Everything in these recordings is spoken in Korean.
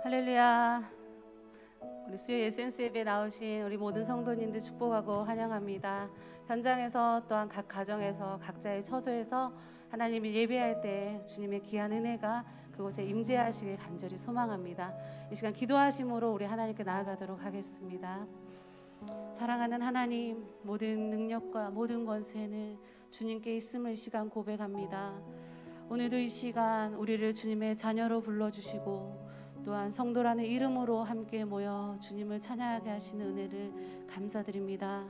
할렐루야. 우리 수요 에센스 예배 나오신 우리 모든 성도님들 축복하고 환영합니다. 현장에서 또한 각 가정에서 각자의 처소에서 하나님을 예배할 때 주님의 귀한 은혜가 그곳에 임재하시길 간절히 소망합니다. 이 시간 기도하심으로 우리 하나님께 나아가도록 하겠습니다. 사랑하는 하나님, 모든 능력과 모든 권세는 주님께 있음을 이 시간 고백합니다. 오늘도 이 시간 우리를 주님의 자녀로 불러주시고 또한 성도라는 이름으로 함께 모여 주님을 찬양하게 하시는 은혜를 감사드립니다.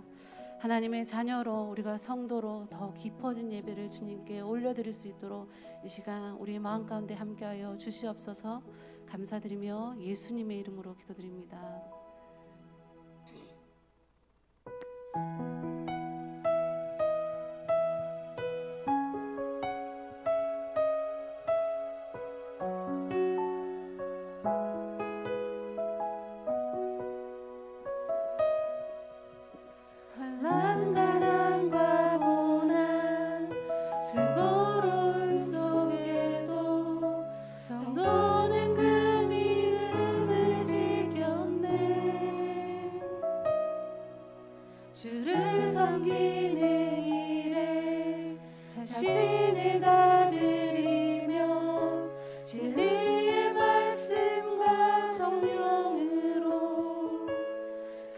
하나님의 자녀로 우리가 성도로 더 깊어진 예배를 주님께 올려드릴 수 있도록 이 시간 우리의 마음 가운데 함께하여 주시옵소서. 감사드리며 예수님의 이름으로 기도드립니다. 주를 섬기는 일에 자신을 다 드리며 진리의 말씀과 성령으로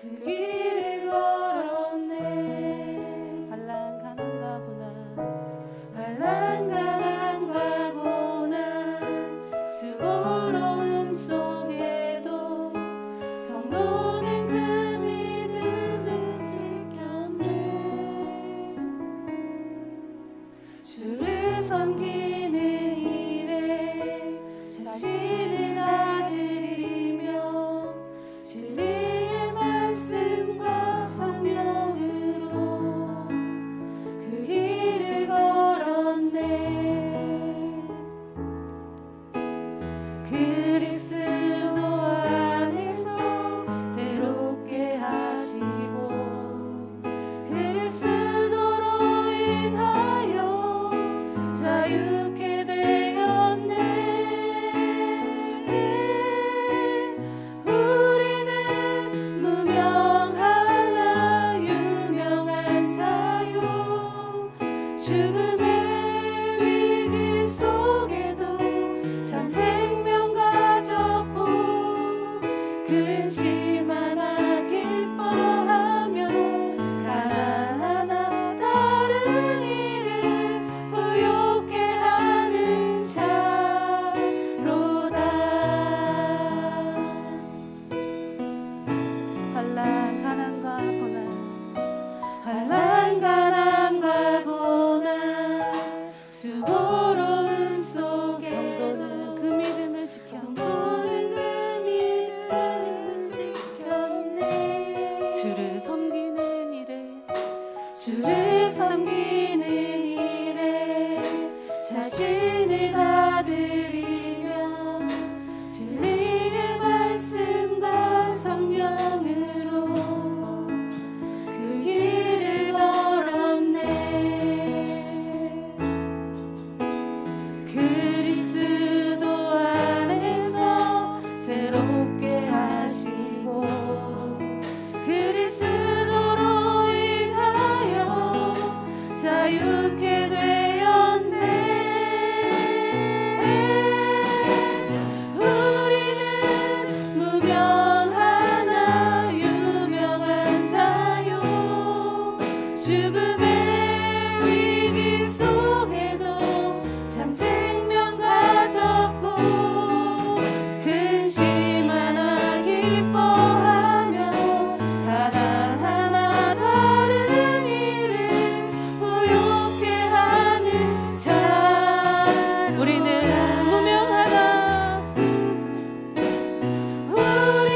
그 길을 걸었네. 환난과 고난 수고로움 속에도 성도는 그 주를 섬기는 일에 자신을 다 드리며 진리의 말씀과 성령으로 그 길을 걸었네. 그리스도 안에서 새롭게 하시고 그리스도로 인하여 자유케 되었네. 우리는 무명하나 유명한 자요. 죽음의 위기 속에도 참 생명 가졌고 근심 하나 기뻐하며 가난 하나 다른 일을 부욕해 하는 자로다. 환난 가난과 고난 수고로움 속에 성도는 그 믿음을 지켰네. 주를 섬기는 일에 자신을 다 드리며 진리의 말씀과 성령으로 그 길을 걸었네. 그리스도 안에서 새롭게 하시고 그리스도로 인하여 자유케 되었네. 우리는 무명하나 유명한 자요. 죽음의 위기 속에도 참 생명 가졌고 근심 하나 기뻐하며 가난 하나 다른 일을 부욕해 하는 자. 우리는 무명하나 우리는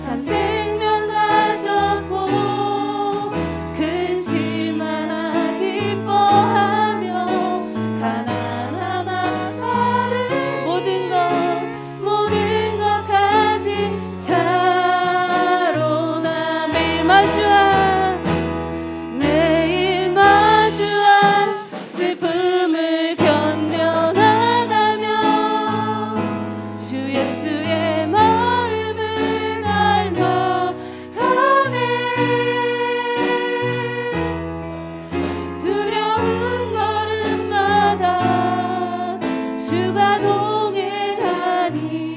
참 생명 가졌고 근심 하나 기뻐하며 가난하나 다른 모든 것 가진 자로 나 매일 마주한 슬픔을 견뎌나가며 주 예수의 마음을 닮아가네. 두려운 걸음마다 주가 동행하니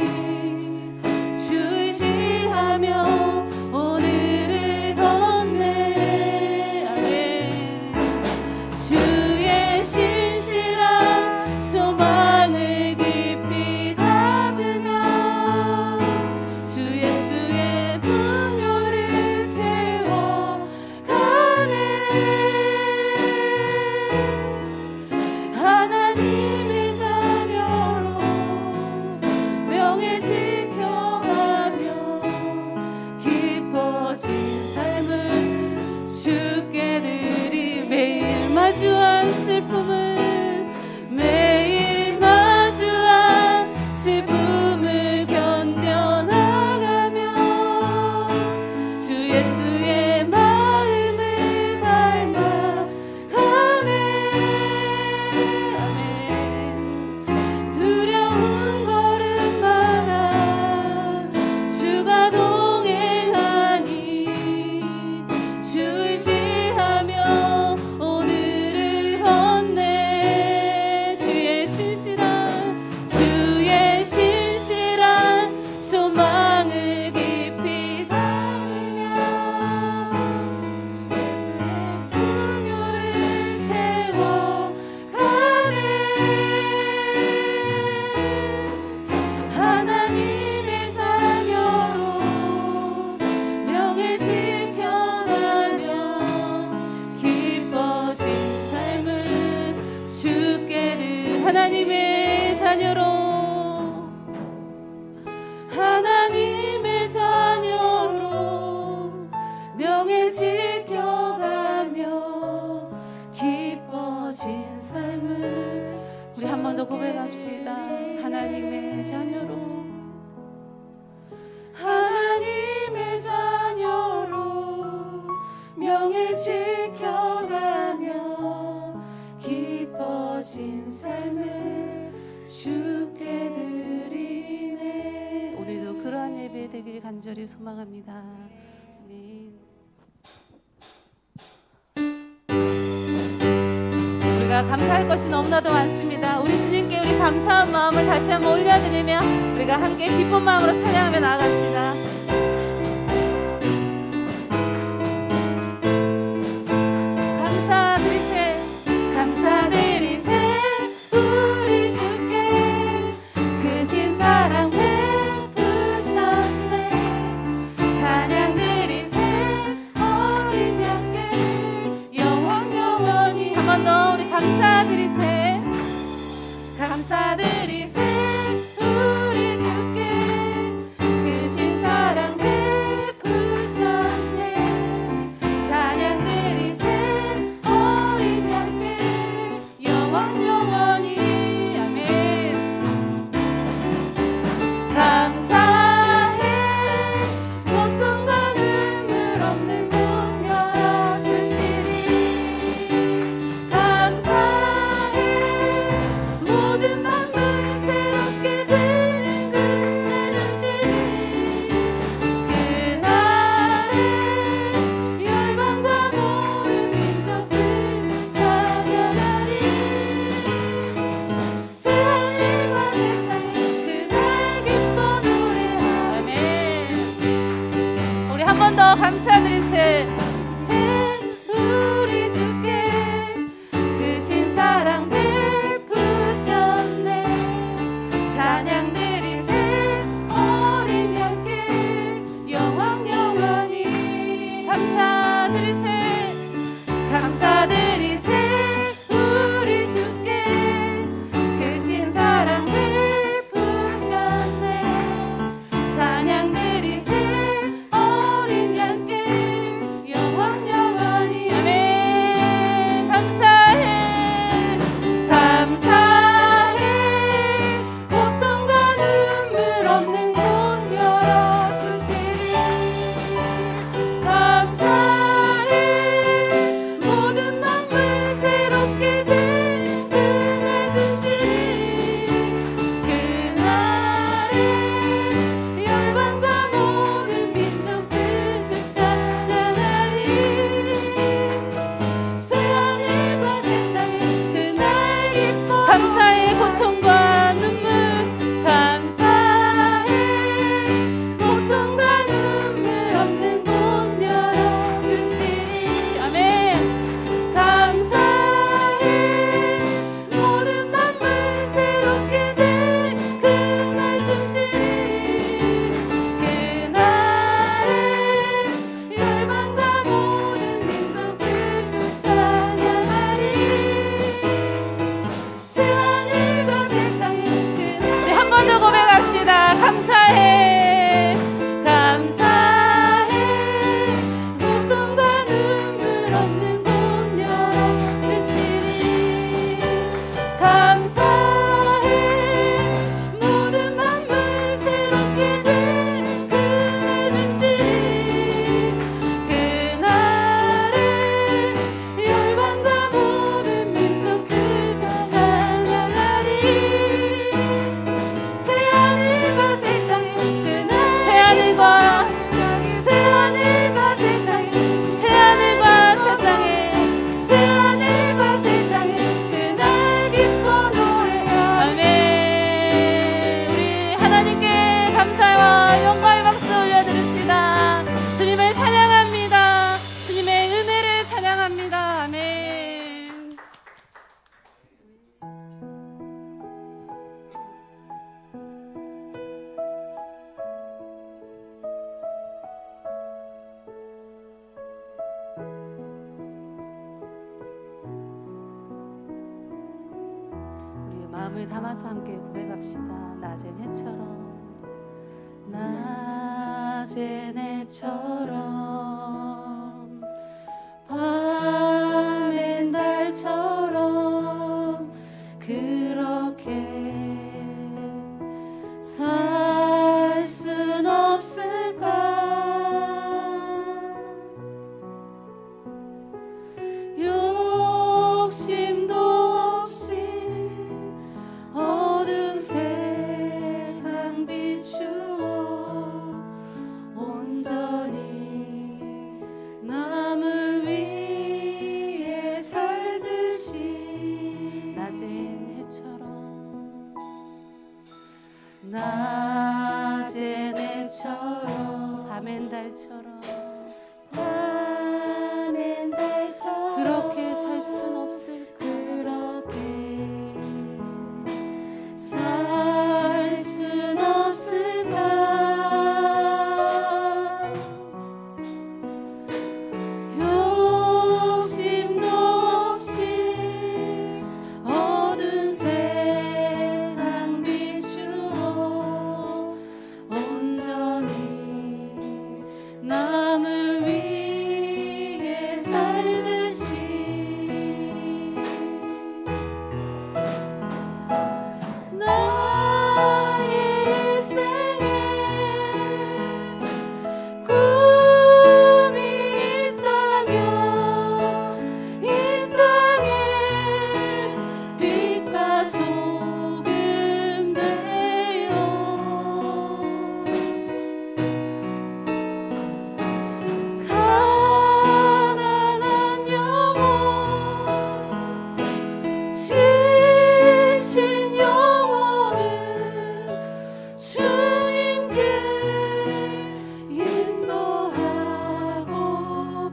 주 의지하며 오늘을 건네. 아멘. 주의 신실한 소망을 깊이 담으며 주 예수의 풍요를 채워가네. 하나님의 자녀로 명예 지켜가며 기뻐진 삶을 주께 드리. 매일 마주한 슬픔을 견뎌나가며 주 예수의 마음을 닮아가네. 아멘. 두려운 걸음마다 주가 동행하니 주 의지하며 오늘을 건네. 주의 신실한 소망을 깊이 담으며 풍요를 채워가네. 하나님의 자녀로 명예 지켜가며 기뻐진 삶을 주께 드리. 하나님의 자녀로 명예 지켜가며 기뻐진 삶을. 우리 한 번 더 고백합시다. 하나님의 자녀로 명예 지켜가며 기뻐진 삶을 주께 드리네. 오늘도 그러한 예배 되길 간절히 소망합니다. 아멘. 우리가 감사할 것이 너무나도 많습니다. 우리 주님께 우리 감사한 마음을 다시 한번 올려드리며 우리가 함께 기쁜 마음으로 찬양하며 나아갑시다. 감사드리세 우리 주께 크신 사랑 베푸셨네. 찬양드리세 어린 양께 영원히. 한 번 더 우리 감사드리세 우리 주께 크신 사랑 베푸셨네. 찬양드리세 어린 양께 영원히. 아멘. 감사해 고통과 눈물 없는 문 열어주시리. 감사해 모든 만물 새롭게 되는 끝내주시리. 그날에 열방과 모든 민족들 찬양하리. 새하늘과 새 땅에 그날 기뻐 노래하네. 우리 한 번 더 감사드리세. 우리 주께 크신 사랑 베푸셨네. 찬양드리세 어린 양께 영원히. 감사드리세 우리 주께 크신 사랑 베푸셨네. 찬양드리세 마음을 담아서 함께 고백합시다. 낮엔 해처럼, 낮엔 해처럼, 밤엔 달처럼 그렇게 살 순 없을까? 욕심도 없이 어두운 세상 비추어 온전히 남을 위해 살듯이 낮엔 해처럼, 낮엔 해처럼, 밤엔 달처럼, 밤엔 달처럼 그렇게 살 순 없을까? 그렇게 살 순 없을까? 욕심도 없이 어두운 세상 비추어 온전히 남을 위해 살듯이 나의 일생에 꿈이 있다면 이 땅에 빛과 소금 되어 가난한 영혼, 지친 영혼을 주님께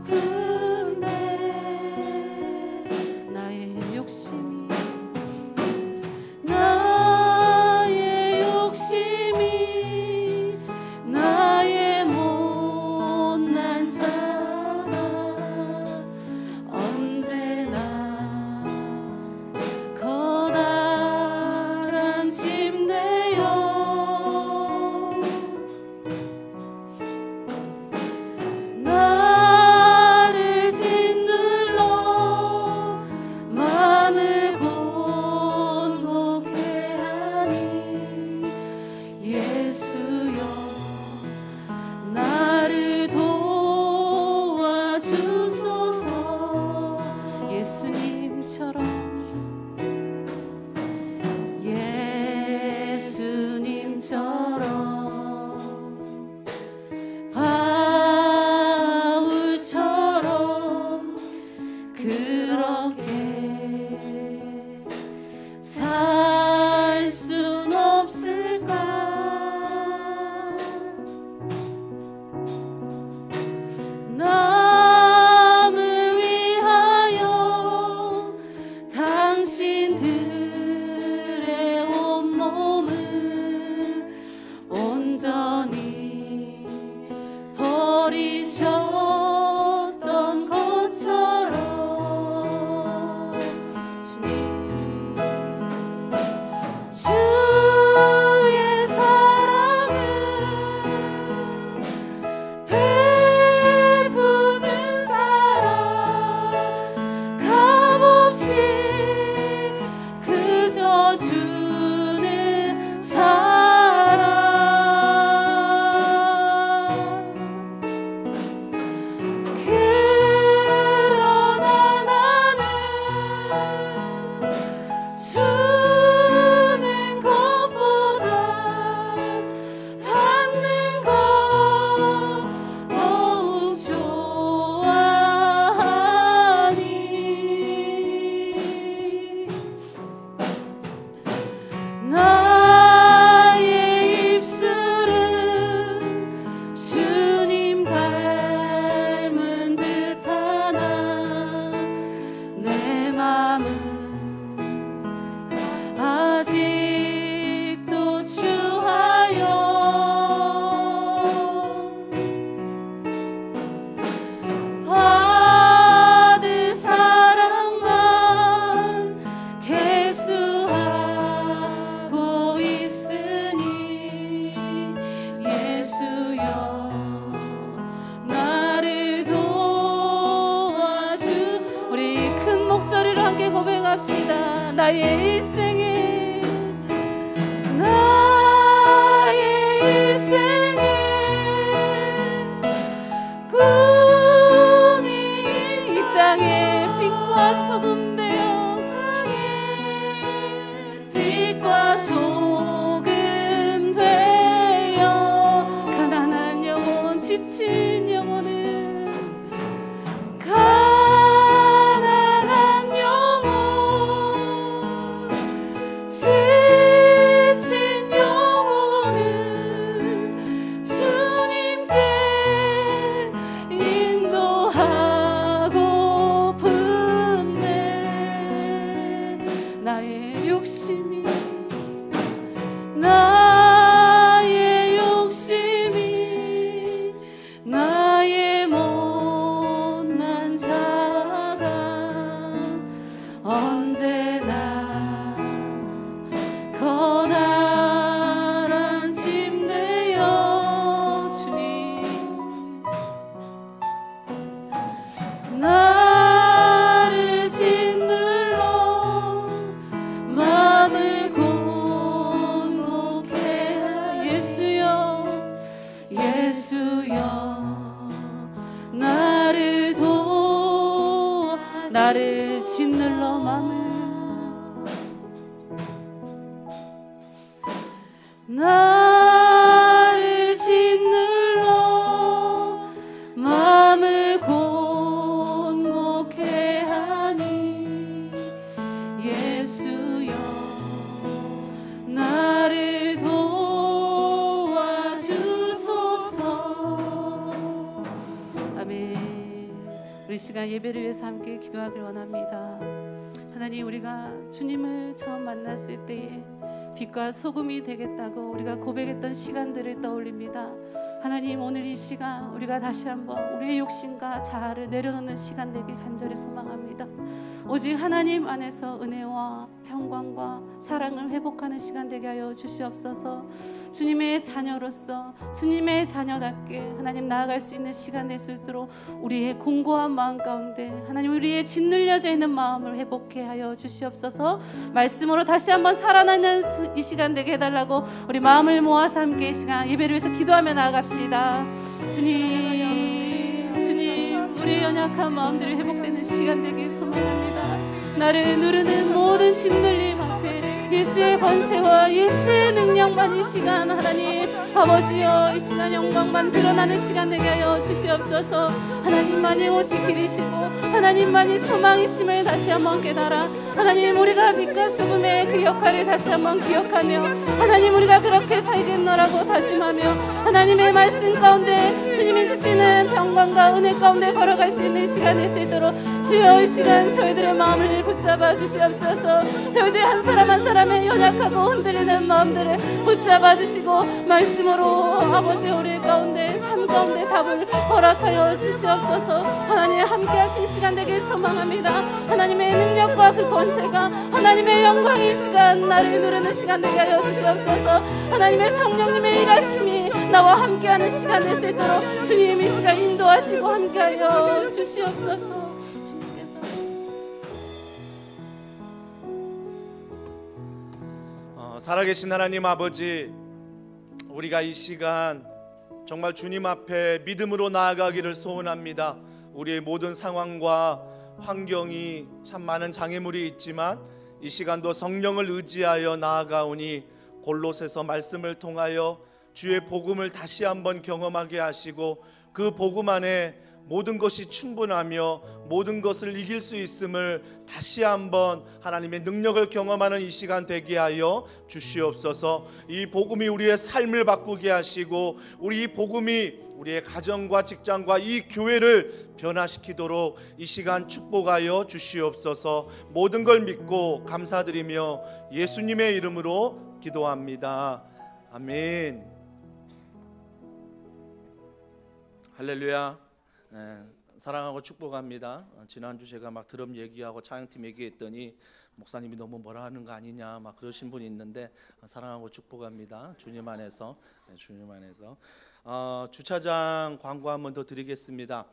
인도하고픈데 나의 욕심이 나의 못난 자가 언제나 커다란 짐 되어 나를 짓눌러 마음을 곤곡해 하니 예수여 나를 도와주소서. 예수님처럼, 예수님처럼, 바울처럼 그렇게 살 순 없을까? 남을 위하여 당신들의 온몸을 온전히 버리셨던 것처럼 주님, 주의 사랑은 베푸는 사랑 값없이 그저 주는 사랑 고백합시다. 나의 일생에 꿈이 이 땅에 빛과 소금 되어 가게, 빛과 소금 되어 가난한 영혼, 지친 영혼을, 가난한 영혼, 지친 영혼을 주님께 인도하고픈네. 나의 욕심이 나의 못난 자가 언제나 커다란 짐 되어 주님, 나를 짓눌러 마음을 곤곡해 하여 예수여, 예수여, 나를 짓눌러 나를 짓눌러 마음을 곤곡해 하니 예수여, 나를 도와주소서. 아멘. 우리 시간 예배를 위해서 함께 기도하길 원합니다. 하나님, 우리가 주님을 처음 만났을 때에 빛과 소금이 되겠다고 우리가 고백했던 시간들을 떠올립니다. 하나님, 오늘 이 시간 우리가 다시 한번 우리의 욕심과 자아를 내려놓는 시간 되길 간절히 소망합니다. 오직 하나님 안에서 은혜와 평강과 사랑을 회복하는 시간 되게 하여 주시옵소서. 주님의 자녀로서 주님의 자녀답게 하나님 나아갈 수 있는 시간 될 수 있도록 우리의 공고한 마음 가운데 하나님 우리의 짓눌려져 있는 마음을 회복해 하여 주시옵소서. 말씀으로 다시 한번 살아나는 이 시간 되게 해달라고 우리 마음을 모아서 함께 이 시간 예배를 위해서 기도하며 나아갑시다. 주님, 우리의 연약한 마음들이 회복되는 시간 되길 소망합니다. 나를 누르는 모든 짓눌림 앞에 예수의 권세와 예수의 능력만 이 시간 하나님 아버지여, 이 시간 영광만 드러나는 시간 되게 하여 주시옵소서. 하나님만이 오직 길이시고 하나님만이 소망이심을 다시 한번 깨달아 하나님 우리가 빛과 소금의 그 역할을 다시 한번 기억하며 하나님 우리가 그렇게 살겠노라고 다짐하며 하나님의 말씀 가운데 주님이 주시는 평강과 은혜 가운데 걸어갈 수 있는 시간 될 수 있도록 주여 이 시간 저희들의 마음을 붙잡아 주시옵소서. 저희들 한 사람 한 사람의 연약하고 흔들리는 마음들을 붙잡아 주시고 말씀으로 아버지 우리 가운데 삶 가운데 답을 허락하여 주시옵소서. 하나님 함께 하신 시간 되길 소망합니다. 하나님의 능력과 그 권세가 하나님의 영광이 시간 나를 누르는 시간 되게 하여 주시옵소서. 하나님의 성령님의 일하심이 나와 함께하는 시간 될 수 있도록 주님 이 시간 인도하시고 함께하여 주시옵소서. 살아계신 하나님 아버지, 우리가 이 시간 정말 주님 앞에 믿음으로 나아가기를 소원합니다. 우리의 모든 상황과 환경이 참 많은 장애물이 있지만 이 시간도 성령을 의지하여 나아가오니 골로새서 말씀을 통하여 주의 복음을 다시 한번 경험하게 하시고 그 복음 안에 모든 것이 충분하며 모든 것을 이길 수 있음을 다시 한번 하나님의 능력을 경험하는 이 시간 되게 하여 주시옵소서. 이 복음이 우리의 삶을 바꾸게 하시고 우리 이 복음이 우리의 가정과 직장과 이 교회를 변화시키도록 이 시간 축복하여 주시옵소서. 모든 걸 믿고 감사드리며 예수님의 이름으로 기도합니다. 아멘. 할렐루야. 사랑하고 축복합니다. 지난주 제가 막 드럼 얘기하고 찬양팀 얘기했더니 목사님이 너무 뭐라 하는 거 아니냐 막 그러신 분이 있는데 사랑하고 축복합니다. 주님 안에서. 주님 안에서. 주차장 광고 한 번 더 드리겠습니다.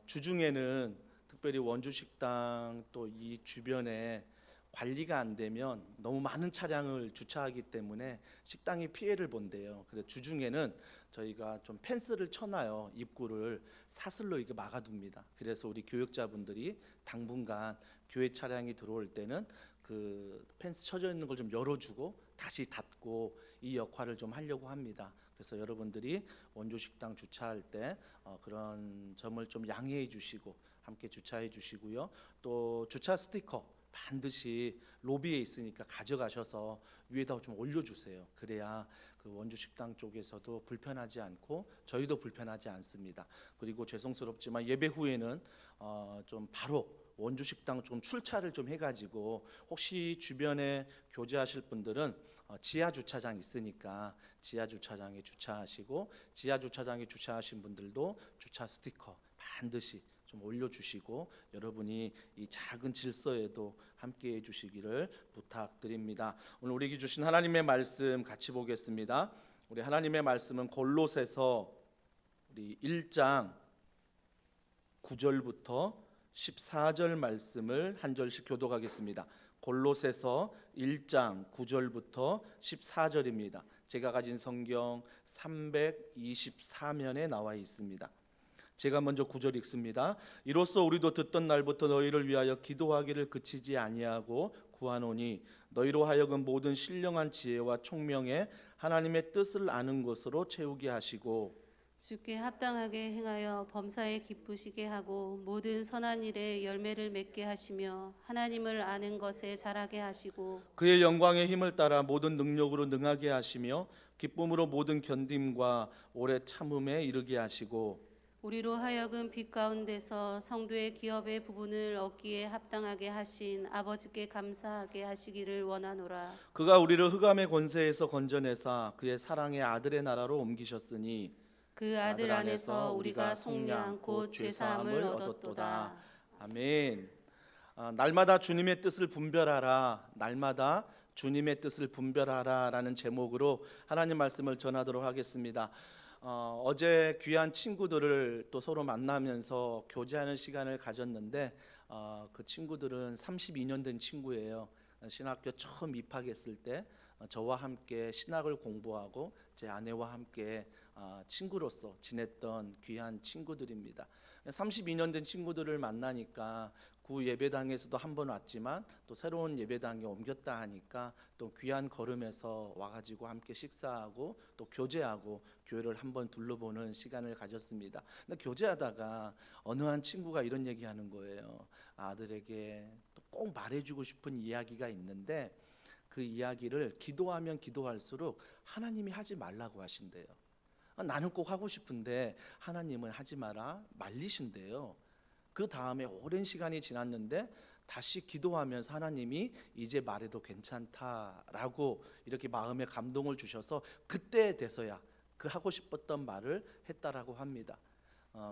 주중에는 특별히 원주식당 또 이 주변에 관리가 안 되면 너무 많은 차량을 주차하기 때문에 식당이 피해를 본대요. 그래서 주중에는 저희가 좀 펜스를 쳐놔요. 입구를 사슬로 이렇게 막아둡니다. 그래서 우리 교역자분들이 당분간 교회 차량이 들어올 때는 그 펜스 쳐져 있는 걸 좀 열어주고 다시 닫고 이 역할을 좀 하려고 합니다. 그래서 여러분들이 원주식당 주차할 때 그런 점을 좀 양해해 주시고 함께 주차해 주시고요. 또 주차 스티커 반드시 로비에 있으니까 가져가셔서 위에다 좀 올려주세요. 그래야 그 원주식당 쪽에서도 불편하지 않고 저희도 불편하지 않습니다. 그리고 죄송스럽지만 예배 후에는 좀 바로 원주식당 좀 출차를 좀 해가지고 혹시 주변에 교제하실 분들은 지하 주차장 있으니까 지하 주차장에 주차하시고 지하 주차장에 주차하신 분들도 주차 스티커 반드시 좀 올려주시고 여러분이 이 작은 질서에도 함께해 주시기를 부탁드립니다. 오늘 우리에게 주신 하나님의 말씀 같이 보겠습니다. 우리 하나님의 말씀은 골로새서 우리 1장 9절부터 14절 말씀을 한 절씩 교독하겠습니다. 골로새서 1장 9절부터 14절입니다. 제가 가진 성경 324면에 나와 있습니다. 제가 먼저 9절 읽습니다. 이로써 우리도 듣던 날부터 너희를 위하여 기도하기를 그치지 아니하고 구하노니 너희로 하여금 모든 신령한 지혜와 총명에 하나님의 뜻을 아는 것으로 채우게 하시고 주께 합당하게 행하여 범사에 기쁘시게 하고 모든 선한 일에 열매를 맺게 하시며 하나님을 아는 것에 자라게 하시고 그의 영광의 힘을 따라 모든 능력으로 능하게 하시며 기쁨으로 모든 견딤과 오래 참음에 이르게 하시고 우리로 하여금 빛 가운데서 성도의 기업의 부분을 얻기에 합당하게 하신 아버지께 감사하게 하시기를 원하노라. 그가 우리를 흑암의 권세에서 건져내사 그의 사랑의 아들의 나라로 옮기셨으니 그 아들 안에서 우리가 속량 곧 죄사함을 얻었도다. 아멘. 날마다 주님의 뜻을 분별하라. 날마다 주님의 뜻을 분별하라라는 제목으로 하나님 말씀을 전하도록 하겠습니다. 어제 귀한 친구들을 또 서로 만나면서 교제하는 시간을 가졌는데 그 친구들은 32년 된 친구예요. 신학교 처음 입학했을 때 저와 함께 신학을 공부하고 제 아내와 함께 친구로서 지냈던 귀한 친구들입니다. 32년 된 친구들을 만나니까 구 예배당에서도 한 번 왔지만 또 새로운 예배당에 옮겼다 하니까 또 귀한 걸음에서 와가지고 함께 식사하고 또 교제하고 교회를 한번 둘러보는 시간을 가졌습니다. 근데 교제하다가 어느 한 친구가 이런 얘기하는 거예요. 아들에게 또 꼭 말해주고 싶은 이야기가 있는데 그 이야기를 기도하면 기도할수록 하나님이 하지 말라고 하신대요. 나는 꼭 하고 싶은데 하나님은 하지 마라 말리신대요. 그 다음에 오랜 시간이 지났는데 다시 기도하면서 하나님이 이제 말해도 괜찮다라고 이렇게 마음에 감동을 주셔서 그때에 돼서야 그 하고 싶었던 말을 했다라고 합니다.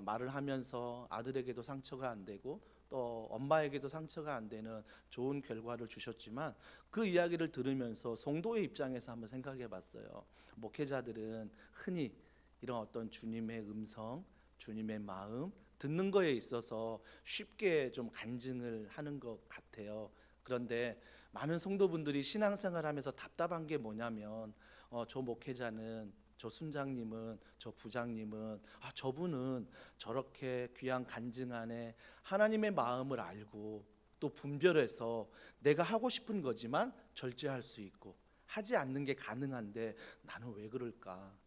말을 하면서 아들에게도 상처가 안 되고 또 엄마에게도 상처가 안 되는 좋은 결과를 주셨지만 그 이야기를 들으면서 성도의 입장에서 한번 생각해 봤어요. 목회자들은 흔히 이런 어떤 주님의 음성, 주님의 마음 듣는 거에 있어서 쉽게 좀 간증을 하는 것 같아요. 그런데 많은 성도분들이 신앙생활하면서 답답한 게 뭐냐면 저 목회자는 저 순장님은 저 부장님은 저분은 저렇게 귀한 간증 안에 하나님의 마음을 알고 또 분별해서 내가 하고 싶은 거지만 절제할 수 있고 하지 않는 게 가능한데 나는 왜 그럴까?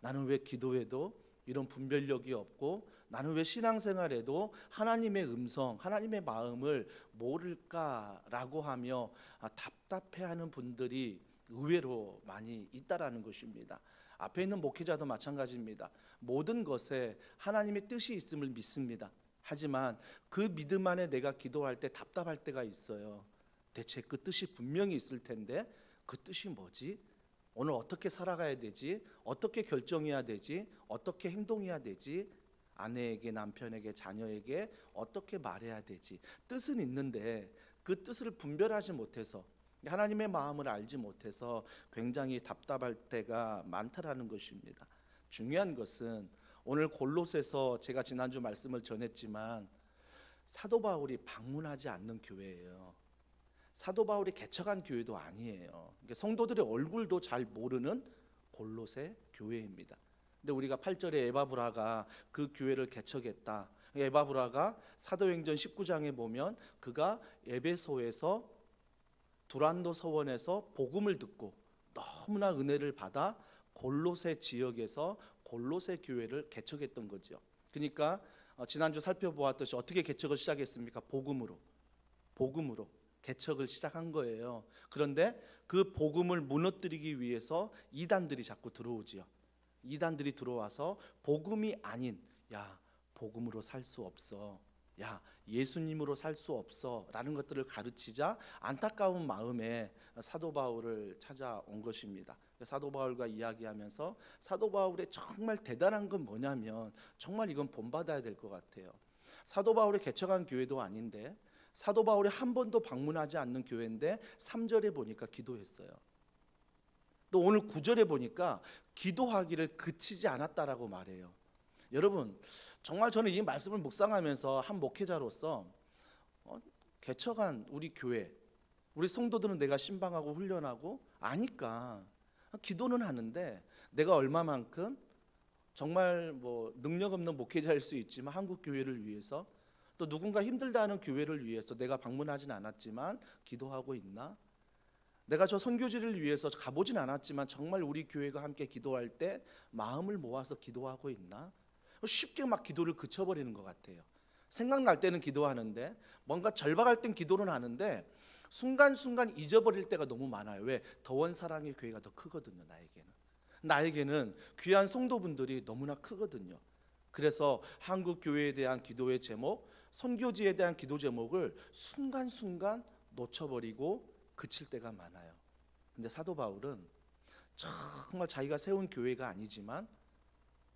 나는 왜 기도해도 이런 분별력이 없고 나는 왜 신앙생활에도 하나님의 음성, 하나님의 마음을 모를까라고 하며 답답해하는 분들이 의외로 많이 있다라는 것입니다. 앞에 있는 목회자도 마찬가지입니다. 모든 것에 하나님의 뜻이 있음을 믿습니다. 하지만 그 믿음 안에 내가 기도할 때 답답할 때가 있어요. 대체 그 뜻이 분명히 있을 텐데 그 뜻이 뭐지? 오늘 어떻게 살아가야 되지? 어떻게 결정해야 되지? 어떻게 행동해야 되지? 아내에게, 남편에게, 자녀에게 어떻게 말해야 되지? 뜻은 있는데 그 뜻을 분별하지 못해서 하나님의 마음을 알지 못해서 굉장히 답답할 때가 많다라는 것입니다. 중요한 것은 오늘 골로새서 제가 지난주 말씀을 전했지만 사도 바울이 방문하지 않는 교회예요. 사도 바울이 개척한 교회도 아니에요. 성도들의 얼굴도 잘 모르는 골로새 교회입니다. 근데 우리가 8절에 에바브라가 그 교회를 개척했다. 에바브라가 사도행전 19장에 보면 그가 에베소에서 두란도 서원에서 복음을 듣고 너무나 은혜를 받아 골로새 지역에서 골로새 교회를 개척했던 거죠. 그러니까 지난주 살펴보았듯이 어떻게 개척을 시작했습니까? 복음으로 개척을 시작한 거예요. 그런데 그 복음을 무너뜨리기 위해서 이단들이 자꾸 들어오지요. 이단들이 들어와서 복음이 아닌, 야, 복음으로 살 수 없어, 야, 예수님으로 살 수 없어 라는 것들을 가르치자 안타까운 마음에 사도 바울을 찾아온 것입니다. 사도 바울과 이야기하면서 사도 바울의 정말 대단한 건 뭐냐면, 정말 이건 본받아야 될 것 같아요. 사도 바울이 개척한 교회도 아닌데, 사도 바울이 한 번도 방문하지 않는 교회인데 3절에 보니까 기도했어요. 또 오늘 9절에 보니까 기도하기를 그치지 않았다라고 말해요. 여러분, 정말 저는 이 말씀을 묵상하면서 한 목회자로서 개척한 우리 교회, 우리 성도들은 내가 신방하고 훈련하고 아니까 기도는 하는데, 내가 얼마만큼 정말 능력 없는 목회자일 수 있지만 한국 교회를 위해서, 또 누군가 힘들다는 교회를 위해서 내가 방문하진 않았지만 기도하고 있나? 내가 저 선교지를 위해서 가보진 않았지만 정말 우리 교회가 함께 기도할 때 마음을 모아서 기도하고 있나? 쉽게 막 기도를 그쳐버리는 것 같아요. 생각날 때는 기도하는데, 뭔가 절박할 땐 기도는 하는데 순간순간 잊어버릴 때가 너무 많아요. 왜? 더원 사랑의 교회가 더 크거든요. 나에게는 귀한 성도분들이 너무나 크거든요. 그래서 한국 교회에 대한 기도의 제목, 선교지에 대한 기도 제목을 순간순간 놓쳐버리고 그칠 때가 많아요. 근데 사도 바울은 정말 자기가 세운 교회가 아니지만,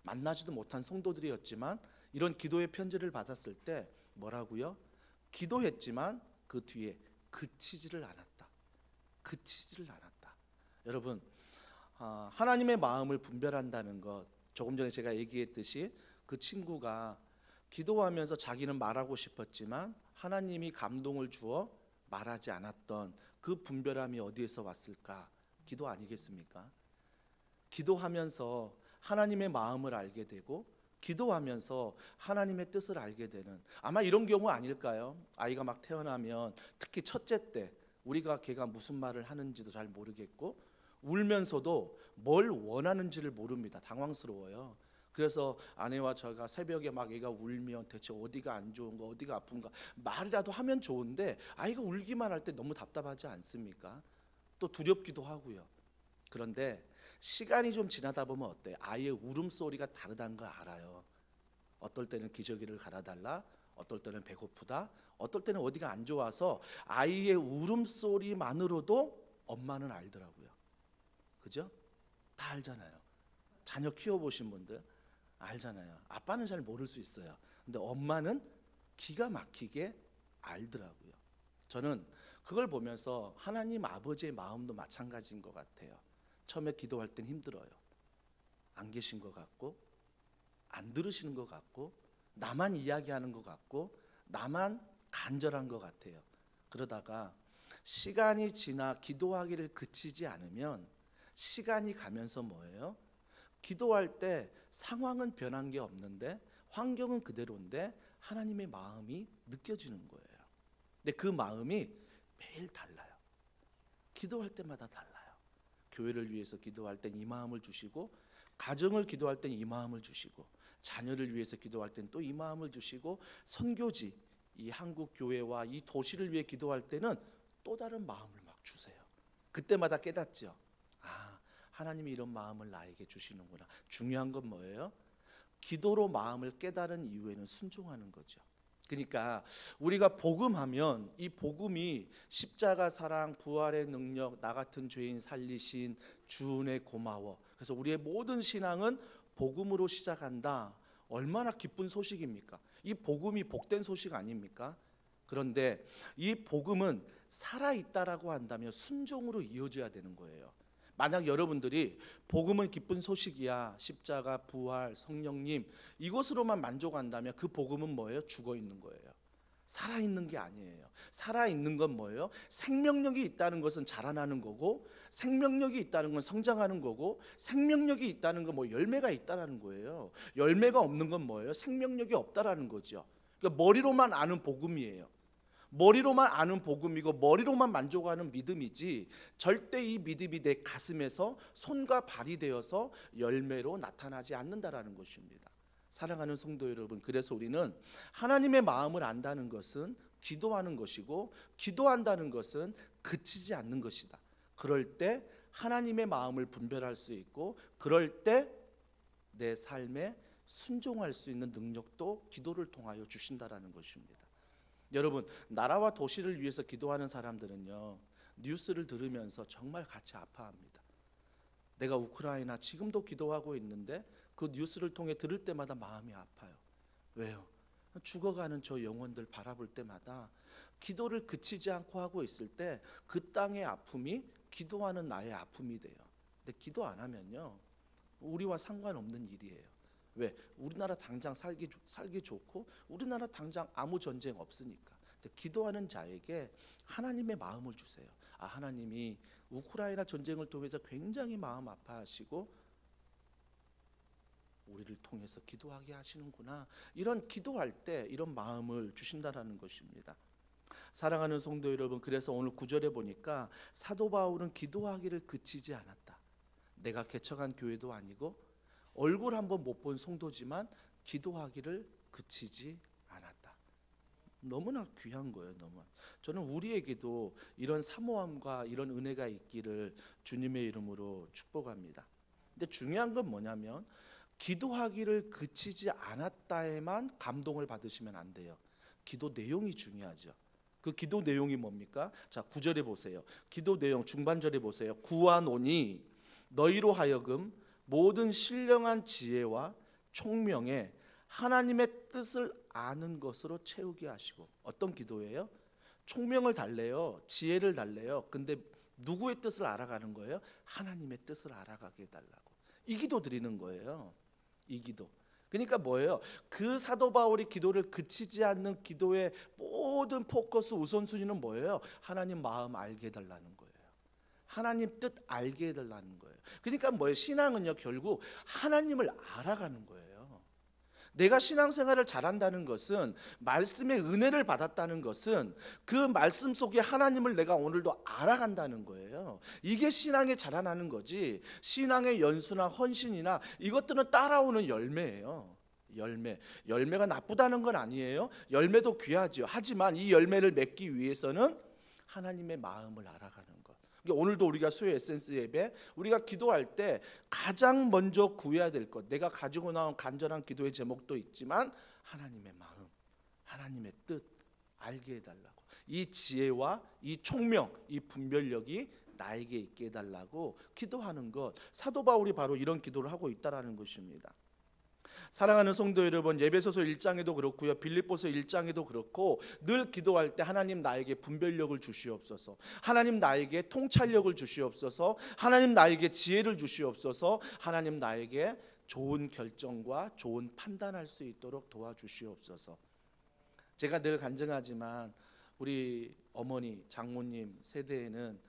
만나지도 못한 성도들이었지만, 이런 기도의 편지를 받았을 때 뭐라고요? 기도했지만 그 뒤에 그치지를 않았다. 여러분, 하나님의 마음을 분별한다는 것, 조금 전에 제가 얘기했듯이 그 친구가 기도하면서 자기는 말하고 싶었지만 하나님이 감동을 주어 말하지 않았던 그 분별함이 어디에서 왔을까? 기도 아니겠습니까? 기도하면서 하나님의 마음을 알게 되고, 기도하면서 하나님의 뜻을 알게 되는, 아마 이런 경우 아닐까요? 아이가 막 태어나면, 특히 첫째 때 우리가 걔가 무슨 말을 하는지도 잘 모르겠고 울면서도 뭘 원하는지를 모릅니다. 당황스러워요. 그래서 아내와 저가 새벽에 막 얘가 울면 대체 어디가 안 좋은가, 어디가 아픈가 말이라도 하면 좋은데, 아이가 울기만 할 때 너무 답답하지 않습니까? 또 두렵기도 하고요. 그런데 시간이 좀 지나다 보면 어때요? 아이의 울음소리가 다르다는 걸 알아요. 어떨 때는 기저귀를 갈아달라, 어떨 때는 배고프다, 어떨 때는 어디가 안 좋아서 아이의 울음소리만으로도 엄마는 알더라고요. 그죠? 다 알잖아요. 자녀 키워보신 분들 알잖아요. 아빠는 잘 모를 수 있어요. 근데 엄마는 기가 막히게 알더라고요. 저는 그걸 보면서 하나님 아버지의 마음도 마찬가지인 것 같아요. 처음에 기도할 땐 힘들어요. 안 계신 것 같고, 안 들으시는 것 같고, 나만 이야기하는 것 같고, 나만 간절한 것 같아요. 그러다가 시간이 지나 기도하기를 그치지 않으면 시간이 가면서 뭐예요? 기도할 때 상황은 변한 게 없는데, 환경은 그대로인데 하나님의 마음이 느껴지는 거예요. 근데 그 마음이 매일 달라요. 기도할 때마다 달라요. 교회를 위해서 기도할 땐 이 마음을 주시고, 가정을 기도할 땐 이 마음을 주시고, 자녀를 위해서 기도할 땐 또 이 마음을 주시고, 선교지, 이 한국 교회와 이 도시를 위해 기도할 때는 또 다른 마음을 막 주세요. 그때마다 깨닫죠. 하나님이 이런 마음을 나에게 주시는구나. 중요한 건 뭐예요? 기도로 마음을 깨달은 이후에는 순종하는 거죠. 그러니까 우리가 복음하면 이 복음이 십자가 사랑, 부활의 능력, 나 같은 죄인 살리신 주 은혜 고마워. 그래서 우리의 모든 신앙은 복음으로 시작한다. 얼마나 기쁜 소식입니까? 이 복음이 복된 소식 아닙니까? 그런데 이 복음은 살아있다라고 한다면 순종으로 이어져야 되는 거예요. 만약 여러분들이 복음은 기쁜 소식이야, 십자가, 부활, 성령님 이것으로만 만족한다면 그 복음은 뭐예요? 죽어 있는 거예요. 살아있는 게 아니에요. 살아있는 건 뭐예요? 생명력이 있다는 것은 자라나는 거고, 생명력이 있다는 건 성장하는 거고, 생명력이 있다는 건 뭐 열매가 있다라는 거예요. 열매가 없는 건 뭐예요? 생명력이 없다라는 거죠. 그러니까 머리로만 아는 복음이에요. 머리로만 아는 복음이고 머리로만 만족하는 믿음이지, 절대 이 믿음이 내 가슴에서 손과 발이 되어서 열매로 나타나지 않는다라는 것입니다. 사랑하는 성도 여러분, 그래서 우리는 하나님의 마음을 안다는 것은 기도하는 것이고, 기도한다는 것은 그치지 않는 것이다. 그럴 때 하나님의 마음을 분별할 수 있고, 그럴 때 내 삶에 순종할 수 있는 능력도 기도를 통하여 주신다라는 것입니다. 여러분, 나라와 도시를 위해서 기도하는 사람들은요, 뉴스를 들으면서 정말 같이 아파합니다. 내가 우크라이나 지금도 기도하고 있는데 그 뉴스를 통해 들을 때마다 마음이 아파요. 왜요? 죽어가는 저 영혼들 바라볼 때마다 기도를 그치지 않고 하고 있을 때 그 땅의 아픔이 기도하는 나의 아픔이 돼요. 근데 기도 안 하면요, 우리와 상관없는 일이에요. 왜? 우리나라 당장 살기 좋고, 우리나라 당장 아무 전쟁 없으니까. 근데 기도하는 자에게 하나님의 마음을 주세요. 아, 하나님이 우크라이나 전쟁을 통해서 굉장히 마음 아파하시고 우리를 통해서 기도하게 하시는구나. 이런 기도할 때 이런 마음을 주신다라는 것입니다. 사랑하는 성도 여러분, 그래서 오늘 9절에 보니까 사도 바울은 기도하기를 그치지 않았다. 내가 개척한 교회도 아니고 얼굴 한번 못 본 성도지만 기도하기를 그치지 않았다. 너무나 귀한 거예요. 너무. 저는 우리에게도 이런 사모함과 이런 은혜가 있기를 주님의 이름으로 축복합니다. 근데 중요한 건 뭐냐면, 기도하기를 그치지 않았다에만 감동을 받으시면 안 돼요. 기도 내용이 중요하죠. 그 기도 내용이 뭡니까? 자, 9절에 보세요. 기도 내용 중반절에 보세요. 구하노니 너희로 하여금 모든 신령한 지혜와 총명에 하나님의 뜻을 아는 것으로 채우게 하시고. 어떤 기도예요? 총명을 달래요. 지혜를 달래요. 근데 누구의 뜻을 알아가는 거예요? 하나님의 뜻을 알아가게 해달라고. 이 기도 드리는 거예요. 이 기도. 그러니까 뭐예요? 그 사도 바울이 기도를 그치지 않는 기도의 모든 포커스 우선순위는 뭐예요? 하나님 마음 알게 해달라는 거예요. 하나님 뜻 알게 해달라는 거예요. 그러니까 뭐예요? 신앙은요, 결국 하나님을 알아가는 거예요. 내가 신앙생활을 잘한다는 것은, 말씀의 은혜를 받았다는 것은 그 말씀 속에 하나님을 내가 오늘도 알아간다는 거예요. 이게 신앙에 자라나는 거지, 신앙의 연수나 헌신이나 이것들은 따라오는 열매예요. 열매가 나쁘다는 건 아니에요. 열매도 귀하죠. 하지만 이 열매를 맺기 위해서는 하나님의 마음을 알아가는 것. 오늘도 우리가 수요 에센스 예배, 우리가 기도할 때 가장 먼저 구해야 될 것, 내가 가지고 나온 간절한 기도의 제목도 있지만 하나님의 마음, 하나님의 뜻 알게 해달라고. 이 지혜와 이 총명, 이 분별력이 나에게 있게 해달라고 기도하는 것. 사도 바울이 바로 이런 기도를 하고 있다라는 것입니다. 사랑하는 성도 여러분, 에베소서 1장에도 그렇고요, 빌립보서 1장에도 그렇고, 늘 기도할 때 하나님 나에게 분별력을 주시옵소서, 하나님 나에게 통찰력을 주시옵소서, 하나님 나에게 지혜를 주시옵소서, 하나님 나에게 좋은 결정과 좋은 판단할 수 있도록 도와주시옵소서. 제가 늘 간증하지만 우리 어머니, 장모님 세대에는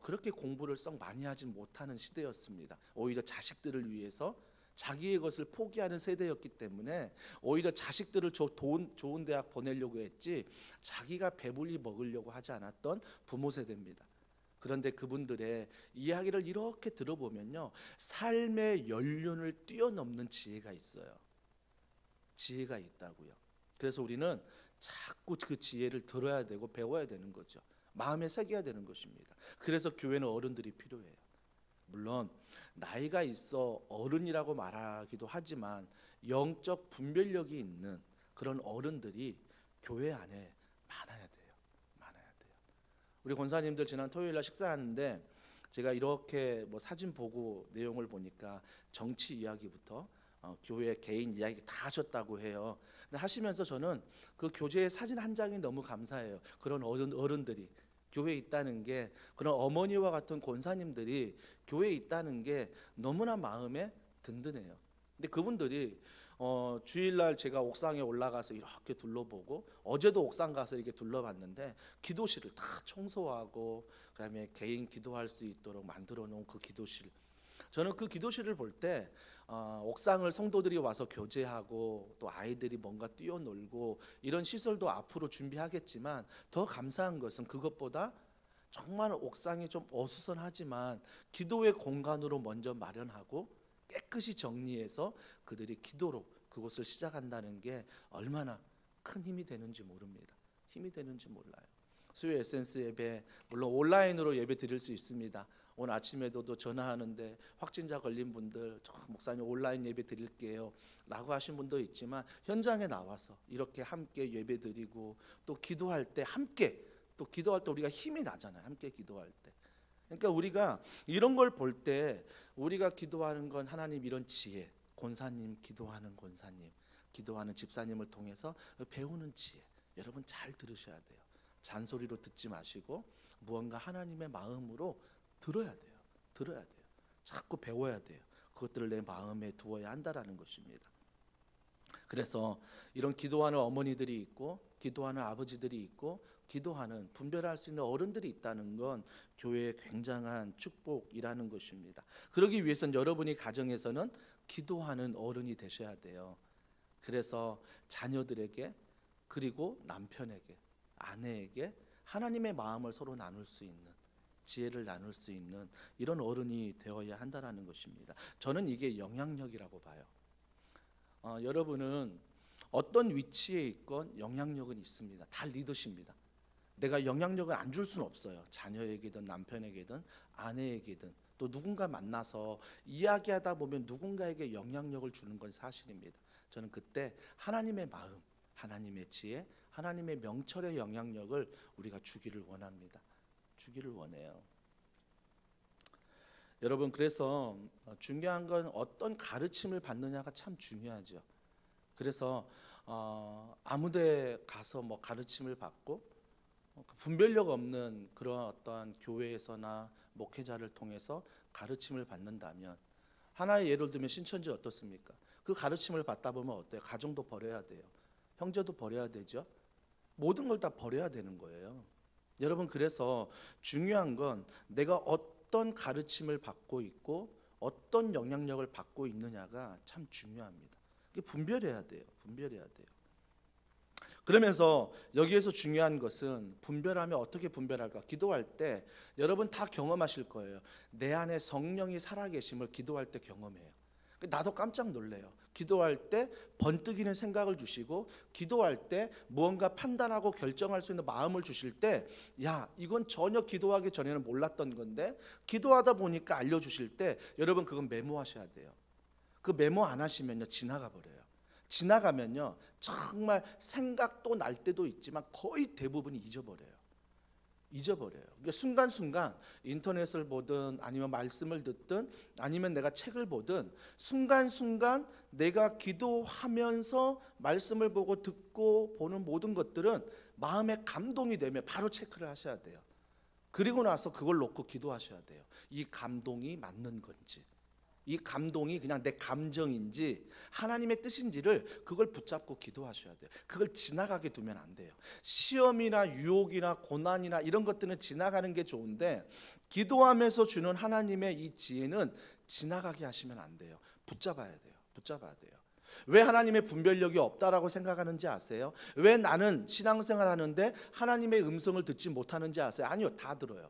그렇게 공부를 썩 많이 하지 못하는 시대였습니다. 오히려 자식들을 위해서 자기의 것을 포기하는 세대였기 때문에 오히려 자식들을 좋은 대학 보내려고 했지 자기가 배불리 먹으려고 하지 않았던 부모 세대입니다. 그런데 그분들의 이야기를 이렇게 들어보면요, 삶의 연륜을 뛰어넘는 지혜가 있어요. 지혜가 있다고요. 그래서 우리는 자꾸 그 지혜를 들어야 되고 배워야 되는 거죠. 마음에 새겨야 되는 것입니다. 그래서 교회는 어른들이 필요해요. 물론 나이가 있어 어른이라고 말하기도 하지만 영적 분별력이 있는 그런 어른들이 교회 안에 많아야 돼요. 우리 권사님들 지난 토요일날 식사하는데 제가 이렇게 사진 보고 내용을 보니까 정치 이야기부터 교회 개인 이야기 다 하셨다고 해요. 근데 하시면서 저는 그 교제의 사진 한 장이 너무 감사해요. 그런 어른들이 교회에 있다는 게, 그런 어머니와 같은 권사님들이 교회에 있다는 게 너무나 마음에 든든해요. 근데 그분들이 주일날 제가 옥상에 올라가서 이렇게 둘러보고, 어제도 옥상 가서 이렇게 둘러봤는데 기도실을 다 청소하고 그다음에 개인 기도할 수 있도록 만들어 놓은 그 기도실, 저는 그 기도실을 볼 때 옥상을 성도들이 와서 교제하고 또 아이들이 뭔가 뛰어놀고 이런 시설도 앞으로 준비하겠지만, 더 감사한 것은 그것보다 정말 옥상이 좀 어수선하지만 기도의 공간으로 먼저 마련하고 깨끗이 정리해서 그들이 기도로 그곳을 시작한다는 게 얼마나 큰 힘이 되는지 모릅니다. 힘이 되는지 몰라요. 수요 에센스 예배, 물론 온라인으로 예배 드릴 수 있습니다. 오늘 아침에도 전화하는데 확진자 걸린 분들, 목사님 온라인 예배 드릴게요 라고 하신 분도 있지만, 현장에 나와서 이렇게 함께 예배 드리고 또 기도할 때 함께, 또 기도할 때 우리가 힘이 나잖아요. 함께 기도할 때. 그러니까 우리가 이런 걸 볼 때 우리가 기도하는 건 하나님 이런 지혜, 권사님 기도하는 권사님, 기도하는 집사님을 통해서 배우는 지혜, 여러분 잘 들으셔야 돼요. 잔소리로 듣지 마시고 무언가 하나님의 마음으로 들어야 돼요. 들어야 돼요. 자꾸 배워야 돼요. 그것들을 내 마음에 두어야 한다라는 것입니다. 그래서 이런 기도하는 어머니들이 있고 기도하는 아버지들이 있고 기도하는, 분별할 수 있는 어른들이 있다는 건 교회의 굉장한 축복이라는 것입니다. 그러기 위해서는 여러분이 가정에서는 기도하는 어른이 되셔야 돼요. 그래서 자녀들에게, 그리고 남편에게, 아내에게 하나님의 마음을 서로 나눌 수 있는, 지혜를 나눌 수 있는 이런 어른이 되어야 한다는 것입니다. 저는 이게 영향력이라고 봐요. 여러분은 어떤 위치에 있건 영향력은 있습니다. 다 리더십니다. 내가 영향력을 안 줄 수는 없어요. 자녀에게든 남편에게든 아내에게든, 또 누군가 만나서 이야기하다 보면 누군가에게 영향력을 주는 건 사실입니다. 저는 그때 하나님의 마음, 하나님의 지혜, 하나님의 명철의 영향력을 우리가 주기를 원합니다. 주기를 원해요. 여러분, 그래서 중요한 건 어떤 가르침을 받느냐가 참 중요하죠. 그래서 아무데 가서 뭐 가르침을 받고 분별력 없는 그런 어떠한 교회에서나 목회자를 통해서 가르침을 받는다면, 하나의 예를 들면 신천지 어떻습니까? 그 가르침을 받다 보면 어때요? 가정도 버려야 돼요. 형제도 버려야 되죠. 모든 걸 다 버려야 되는 거예요. 여러분, 그래서 중요한 건 내가 어떤 가르침을 받고 있고 어떤 영향력을 받고 있느냐가 참 중요합니다. 이게 분별해야 돼요. 분별해야 돼요. 그러면서 여기에서 중요한 것은, 분별하면 어떻게 분별할까? 기도할 때 여러분 다 경험하실 거예요. 내 안에 성령이 살아계심을 기도할 때 경험해요. 나도 깜짝 놀래요. 기도할 때 번뜩이는 생각을 주시고, 기도할 때 무언가 판단하고 결정할 수 있는 마음을 주실 때, 야, 이건 전혀 기도하기 전에는 몰랐던 건데 기도하다 보니까 알려주실 때, 여러분 그건 메모하셔야 돼요. 그 메모 안 하시면요 지나가 버려요. 지나가면요 정말 생각도 날 때도 있지만 거의 대부분이 잊어버려요. 그러니까 순간순간 인터넷을 보든 아니면 말씀을 듣든 아니면 내가 책을 보든 순간순간 내가 기도하면서 말씀을 보고 듣고 보는 모든 것들은 마음에 감동이 되면 바로 체크를 하셔야 돼요. 그리고 나서 그걸 놓고 기도하셔야 돼요. 이 감동이 맞는 건지, 이 감동이 그냥 내 감정인지 하나님의 뜻인지를 그걸 붙잡고 기도하셔야 돼요. 그걸 지나가게 두면 안 돼요. 시험이나 유혹이나 고난이나 이런 것들은 지나가는 게 좋은데, 기도하면서 주는 하나님의 이 지혜는 지나가게 하시면 안 돼요. 붙잡아야 돼요. 붙잡아야 돼요. 왜 하나님의 분별력이 없다라고 생각하는지 아세요? 왜 나는 신앙생활 하는데 하나님의 음성을 듣지 못하는지 아세요? 아니요, 다 들어요.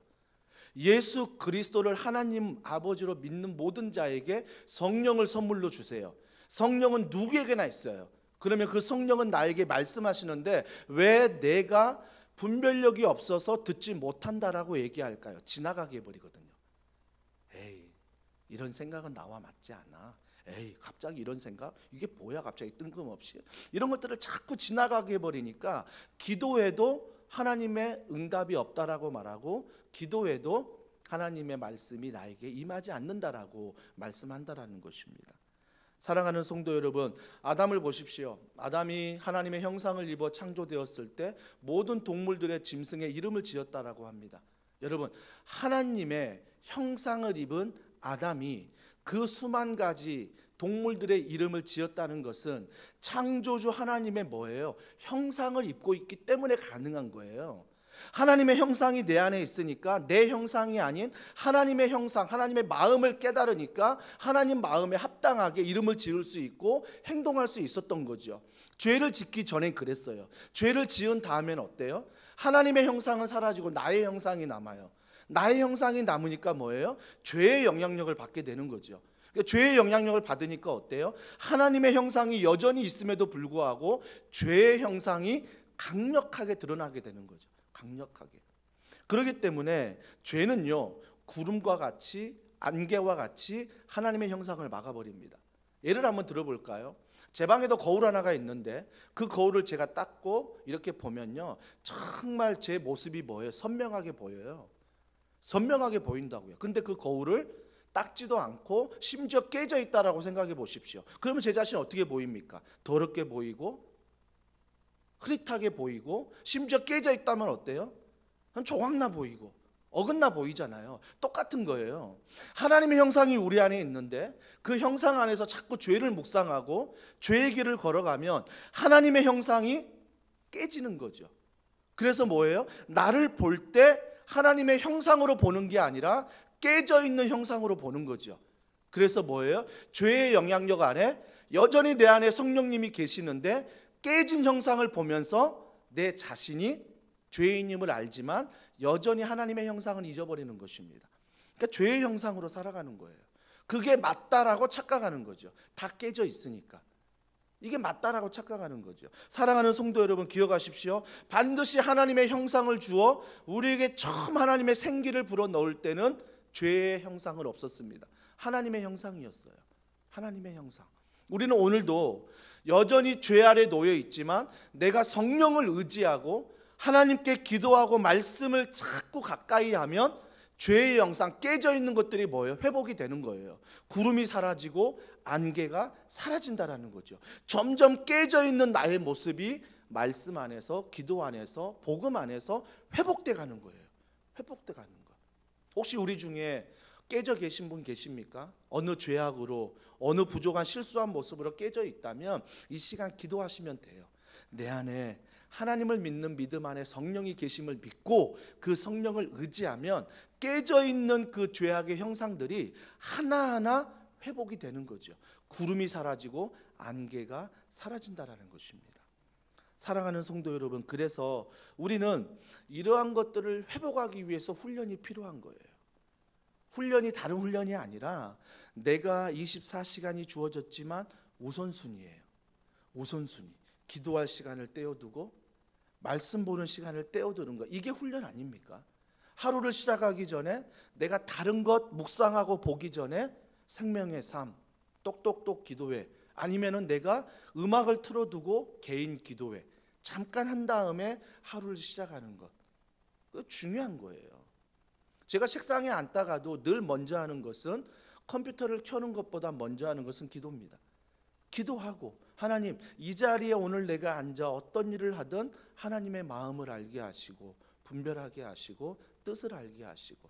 예수 그리스도를 하나님 아버지로 믿는 모든 자에게 성령을 선물로 주세요. 성령은 누구에게나 있어요. 그러면 그 성령은 나에게 말씀하시는데 왜 내가 분별력이 없어서 듣지 못한다라고 얘기할까요? 지나가게 해버리거든요. 에이, 이런 생각은 나와 맞지 않아. 에이, 갑자기 이런 생각? 이게 뭐야 갑자기 뜬금없이? 이런 것들을 자꾸 지나가게 해버리니까 기도해도 하나님의 응답이 없다라고 말하고, 기도해도 하나님의 말씀이 나에게 임하지 않는다라고 말씀한다라는 것입니다. 사랑하는 성도 여러분, 아담을 보십시오. 아담이 하나님의 형상을 입어 창조되었을 때 모든 동물들의 짐승의 이름을 지었다라고 합니다. 여러분, 하나님의 형상을 입은 아담이 그 수만 가지 동물들의 이름을 지었다는 것은 창조주 하나님의 뭐예요? 형상을 입고 있기 때문에 가능한 거예요. 하나님의 형상이 내 안에 있으니까 내 형상이 아닌 하나님의 형상, 하나님의 마음을 깨달으니까 하나님 마음에 합당하게 이름을 지을 수 있고 행동할 수 있었던 거죠. 죄를 짓기 전엔 그랬어요. 죄를 지은 다음엔 어때요? 하나님의 형상은 사라지고 나의 형상이 남아요. 나의 형상이 남으니까 뭐예요? 죄의 영향력을 받게 되는 거죠. 그러니까 죄의 영향력을 받으니까 어때요? 하나님의 형상이 여전히 있음에도 불구하고 죄의 형상이 강력하게 드러나게 되는 거죠. 강력하게. 그렇기 때문에 죄는요, 구름과 같이 안개와 같이 하나님의 형상을 막아버립니다. 예를 한번 들어볼까요? 제 방에도 거울 하나가 있는데 그 거울을 제가 닦고 이렇게 보면요, 정말 제 모습이 뭐예요? 선명하게 보여요. 선명하게 보인다고요. 근데 그 거울을 닦지도 않고 심지어 깨져 있다라고 생각해 보십시오. 그러면 제 자신 어떻게 보입니까? 더럽게 보이고 흐릿하게 보이고, 심지어 깨져 있다면 어때요? 조각나 보이고 어긋나 보이잖아요. 똑같은 거예요. 하나님의 형상이 우리 안에 있는데 그 형상 안에서 자꾸 죄를 묵상하고 죄의 길을 걸어가면 하나님의 형상이 깨지는 거죠. 그래서 뭐예요? 나를 볼 때 하나님의 형상으로 보는 게 아니라 깨져 있는 형상으로 보는 거죠. 그래서 뭐예요? 죄의 영향력 안에 여전히 내 안에 성령님이 계시는데 깨진 형상을 보면서 내 자신이 죄인임을 알지만 여전히 하나님의 형상을 잊어버리는 것입니다. 그러니까 죄의 형상으로 살아가는 거예요. 그게 맞다라고 착각하는 거죠. 다 깨져 있으니까. 이게 맞다라고 착각하는 거죠. 사랑하는 성도 여러분, 기억하십시오. 반드시 하나님의 형상을 주어 우리에게 처음 하나님의 생기를 불어넣을 때는 죄의 형상은 없었습니다. 하나님의 형상이었어요. 하나님의 형상. 우리는 오늘도 여전히 죄 아래 놓여 있지만 내가 성령을 의지하고 하나님께 기도하고 말씀을 자꾸 가까이 하면 죄의 형상, 깨져 있는 것들이 뭐예요? 회복이 되는 거예요. 구름이 사라지고 안개가 사라진다라는 거죠. 점점 깨져 있는 나의 모습이 말씀 안에서, 기도 안에서, 복음 안에서 회복돼 가는 거예요. 회복돼 가는 거. 혹시 우리 중에 깨져 계신 분 계십니까? 어느 죄악으로, 어느 부족한 실수한 모습으로 깨져 있다면 이 시간 기도하시면 돼요. 내 안에 하나님을 믿는 믿음 안에 성령이 계심을 믿고 그 성령을 의지하면 깨져 있는 그 죄악의 형상들이 하나하나 회복이 되는 거죠. 구름이 사라지고 안개가 사라진다라는 것입니다. 사랑하는 성도 여러분, 그래서 우리는 이러한 것들을 회복하기 위해서 훈련이 필요한 거예요. 훈련이 다른 훈련이 아니라 내가 24시간이 주어졌지만 우선순위예요. 우선순위. 기도할 시간을 떼어두고 말씀 보는 시간을 떼어두는 거, 이게 훈련 아닙니까? 하루를 시작하기 전에 내가 다른 것 묵상하고 보기 전에 생명의 삶, 똑똑똑 기도회, 아니면은 내가 음악을 틀어두고 개인 기도회 잠깐 한 다음에 하루를 시작하는 것, 그거 중요한 거예요. 제가 책상에 앉다가도 늘 먼저 하는 것은, 컴퓨터를 켜는 것보다 먼저 하는 것은 기도입니다. 기도하고, 하나님, 이 자리에 오늘 내가 앉아 어떤 일을 하든 하나님의 마음을 알게 하시고 분별하게 하시고 뜻을 알게 하시고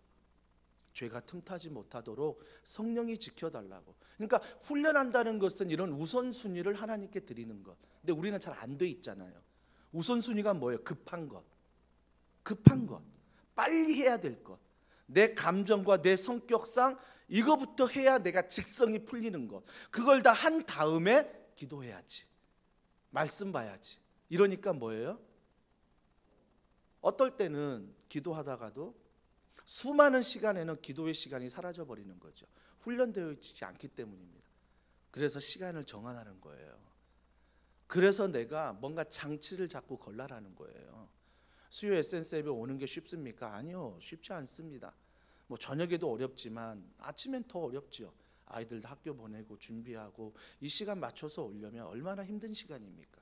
죄가 틈타지 못하도록 성령이 지켜달라고. 그러니까 훈련한다는 것은 이런 우선순위를 하나님께 드리는 것. 근데 우리는 잘 안 돼 있잖아요. 우선순위가 뭐예요? 급한 것, 급한 것, 빨리 해야 될 것, 내 감정과 내 성격상 이거부터 해야 내가 직성이 풀리는 것, 그걸 다 한 다음에 기도해야지, 말씀 봐야지. 이러니까 뭐예요? 어떨 때는 기도하다가도 수많은 시간에는 기도의 시간이 사라져버리는 거죠. 훈련되어 있지 않기 때문입니다. 그래서 시간을 정하라는 거예요. 그래서 내가 뭔가 장치를 자꾸 걸라라는 거예요. 수요 에센스 앱에 오는 게 쉽습니까? 아니요, 쉽지 않습니다. 뭐 저녁에도 어렵지만 아침엔 더 어렵죠. 아이들 학교 보내고 준비하고 이 시간 맞춰서 오려면 얼마나 힘든 시간입니까?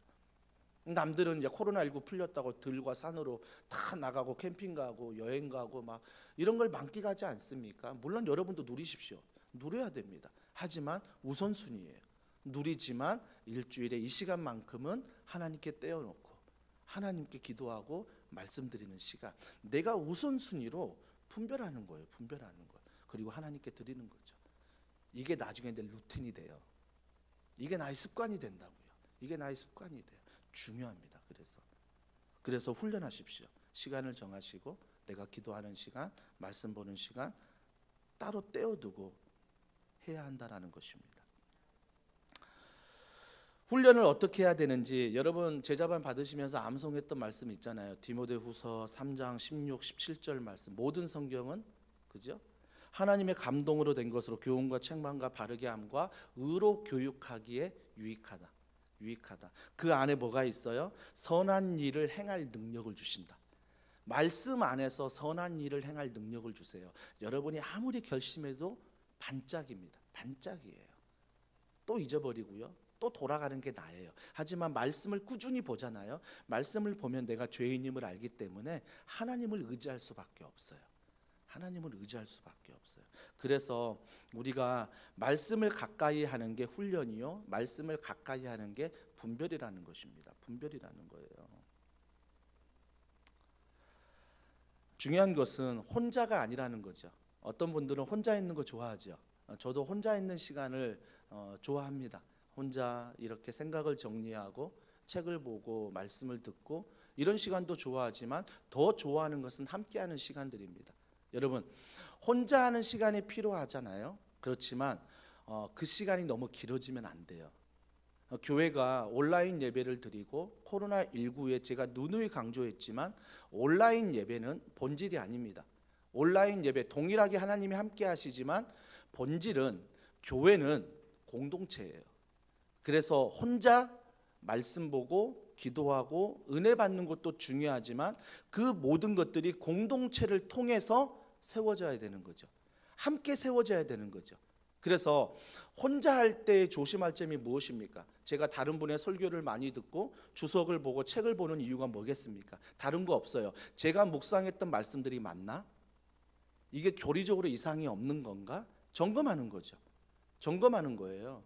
남들은 이제 코로나19 풀렸다고 들과 산으로 다 나가고 캠핑 가고 여행 가고 막 이런 걸 만끽하지 않습니까? 물론 여러분도 누리십시오. 누려야 됩니다. 하지만 우선순위예요. 누리지만 일주일에 이 시간만큼은 하나님께 떼어놓고 하나님께 기도하고 말씀드리는 시간, 내가 우선순위로 분별하는 거예요. 분별하는 거. 그리고 하나님께 드리는 거죠. 이게 나중에 내 루틴이 돼요. 이게 나의 습관이 된다고요. 이게 나의 습관이 돼요. 중요합니다. 그래서 훈련하십시오. 시간을 정하시고 내가 기도하는 시간, 말씀 보는 시간 따로 떼어두고 해야 한다는 것입니다. 훈련을 어떻게 해야 되는지 여러분 제자반 받으시면서 암송했던 말씀 있잖아요. 디모데후서 3장 16, 17절 말씀. 모든 성경은 그죠? 하나님의 감동으로 된 것으로 교훈과 책망과 바르게 함과 의로 교육하기에 유익하다. 그 안에 뭐가 있어요? 선한 일을 행할 능력을 주신다. 말씀 안에서 선한 일을 행할 능력을 주세요. 여러분이 아무리 결심해도 반짝입니다. 반짝이에요. 또 잊어버리고요. 또 돌아가는 게 나예요. 하지만 말씀을 꾸준히 보잖아요. 말씀을 보면 내가 죄인임을 알기 때문에 하나님을 의지할 수밖에 없어요. 하나님을 의지할 수밖에 없어요. 그래서 우리가 말씀을 가까이 하는 게 훈련이요, 말씀을 가까이 하는 게 분별이라는 것입니다. 분별이라는 거예요. 중요한 것은 혼자가 아니라는 거죠. 어떤 분들은 혼자 있는 거 좋아하죠. 저도 혼자 있는 시간을 좋아합니다. 혼자 이렇게 생각을 정리하고 책을 보고 말씀을 듣고 이런 시간도 좋아하지만 더 좋아하는 것은 함께하는 시간들입니다. 여러분, 혼자 하는 시간이 필요하잖아요. 그렇지만 그 시간이 너무 길어지면 안 돼요. 교회가 온라인 예배를 드리고 코로나19에 제가 누누이 강조했지만 온라인 예배는 본질이 아닙니다. 온라인 예배 동일하게 하나님이 함께 하시지만 본질은 교회는 공동체예요. 그래서 혼자 말씀 보고 기도하고 은혜 받는 것도 중요하지만 그 모든 것들이 공동체를 통해서 세워져야 되는 거죠. 함께 세워져야 되는 거죠. 그래서 혼자 할 때 조심할 점이 무엇입니까? 제가 다른 분의 설교를 많이 듣고 주석을 보고 책을 보는 이유가 뭐겠습니까? 다른 거 없어요. 제가 묵상했던 말씀들이 맞나? 이게 교리적으로 이상이 없는 건가? 점검하는 거죠. 점검하는 거예요.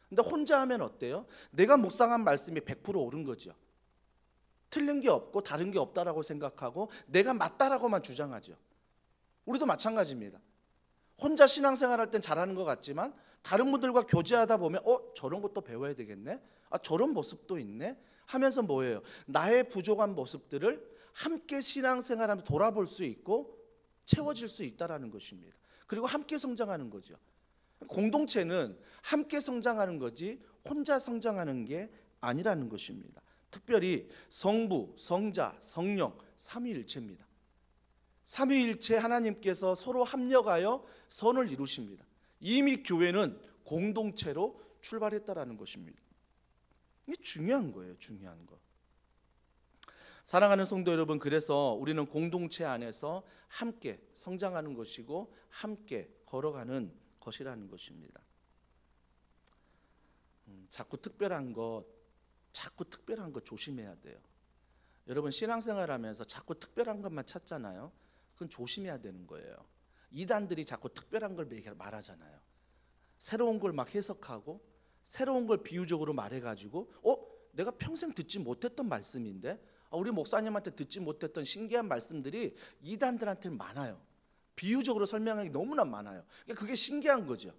근데 혼자 하면 어때요? 내가 묵상한 말씀이 100% 옳은 거죠. 틀린 게 없고 다른 게 없다라고 생각하고 내가 맞다라고만 주장하죠. 우리도 마찬가지입니다. 혼자 신앙생활할 땐 잘하는 것 같지만 다른 분들과 교제하다 보면 저런 것도 배워야 되겠네, 저런 모습도 있네 하면서 뭐예요? 나의 부족한 모습들을 함께 신앙생활하면서 돌아볼 수 있고 채워질 수 있다라는 것입니다. 그리고 함께 성장하는 거죠. 공동체는 함께 성장하는 거지 혼자 성장하는 게 아니라는 것입니다. 특별히 성부, 성자, 성령 삼위일체입니다. 삼위일체 하나님께서 서로 합력하여 선을 이루십니다. 이미 교회는 공동체로 출발했다라는 것입니다. 이게 중요한 거예요. 중요한 거. 사랑하는 성도 여러분, 그래서 우리는 공동체 안에서 함께 성장하는 것이고 함께 걸어가는 것이라는 것입니다. 자꾸 특별한 것 조심해야 돼요. 여러분 신앙생활하면서 자꾸 특별한 것만 찾잖아요. 그건 조심해야 되는 거예요. 이단들이 자꾸 특별한 걸 말하잖아요. 새로운 걸 막 해석하고 새로운 걸 비유적으로 말해가지고 내가 평생 듣지 못했던 말씀인데 우리 목사님한테 듣지 못했던 신기한 말씀들이 이단들한테는 많아요. 비유적으로 설명하기 너무나 많아요. 그게 신기한 거죠.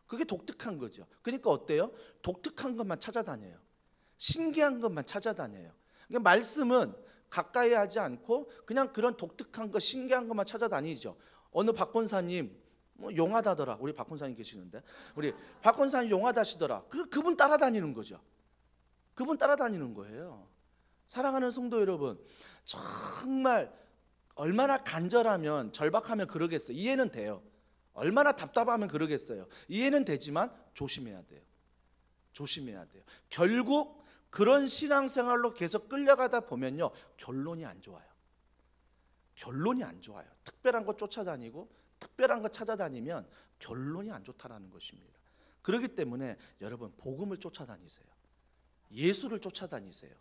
그게 독특한 거죠. 그러니까 어때요? 독특한 것만 찾아다녀요. 신기한 것만 찾아다녀요. 그러니까 말씀은 가까이 하지 않고 그냥 그런 독특한 것, 신기한 것만 찾아다니죠. 어느 박권사님 용하다더라. 우리 박권사님 계시는데 우리 박권사님 용하다시더라. 그분 따라다니는 거죠. 그분 따라다니는 거예요. 사랑하는 성도 여러분, 정말 얼마나 간절하면 절박하면 그러겠어요. 이해는 돼요. 얼마나 답답하면 그러겠어요. 이해는 되지만 조심해야 돼요. 조심해야 돼요. 결국 그런 신앙생활로 계속 끌려가다 보면요, 결론이 안 좋아요. 결론이 안 좋아요. 특별한 거 쫓아다니고 특별한 거 찾아다니면 결론이 안 좋다라는 것입니다. 그렇기 때문에 여러분 복음을 쫓아다니세요. 예수를 쫓아다니세요.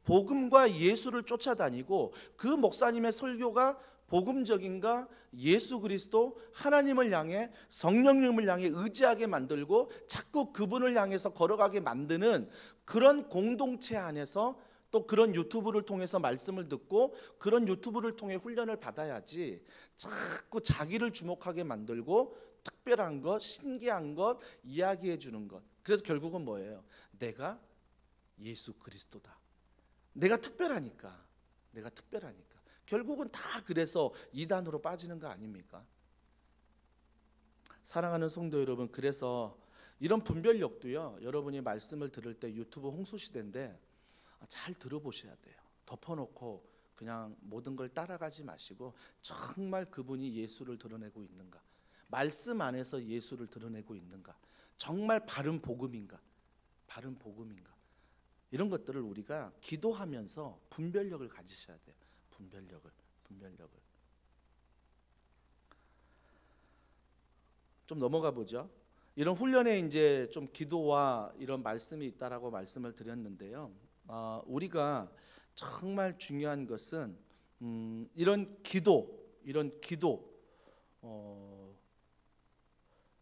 복음과 예수를 쫓아다니고 그 목사님의 설교가 복음적인가, 예수 그리스도 하나님을 향해 성령님을 향해 의지하게 만들고 자꾸 그분을 향해서 걸어가게 만드는 그런 공동체 안에서 또 그런 유튜브를 통해서 말씀을 듣고 그런 유튜브를 통해 훈련을 받아야지 자꾸 자기를 주목하게 만들고 특별한 것, 신기한 것 이야기해 주는 것, 그래서 결국은 뭐예요? 내가 예수 그리스도다. 내가 특별하니까. 결국은 다 그래서 이단으로 빠지는 거 아닙니까? 사랑하는 성도 여러분, 그래서 이런 분별력도요, 여러분이 말씀을 들을 때 유튜브 홍수시대인데 잘 들어보셔야 돼요. 덮어놓고 그냥 모든 걸 따라가지 마시고 정말 그분이 예수를 드러내고 있는가, 말씀 안에서 예수를 드러내고 있는가, 정말 바른 복음인가, 이런 것들을 우리가 기도하면서 분별력을 가지셔야 돼요. 분별력을. 좀 넘어가 보죠. 이런 훈련에 이제 좀 기도와 이런 말씀이 있다라고 말씀을 드렸는데요. 우리가 정말 중요한 것은 이런 기도,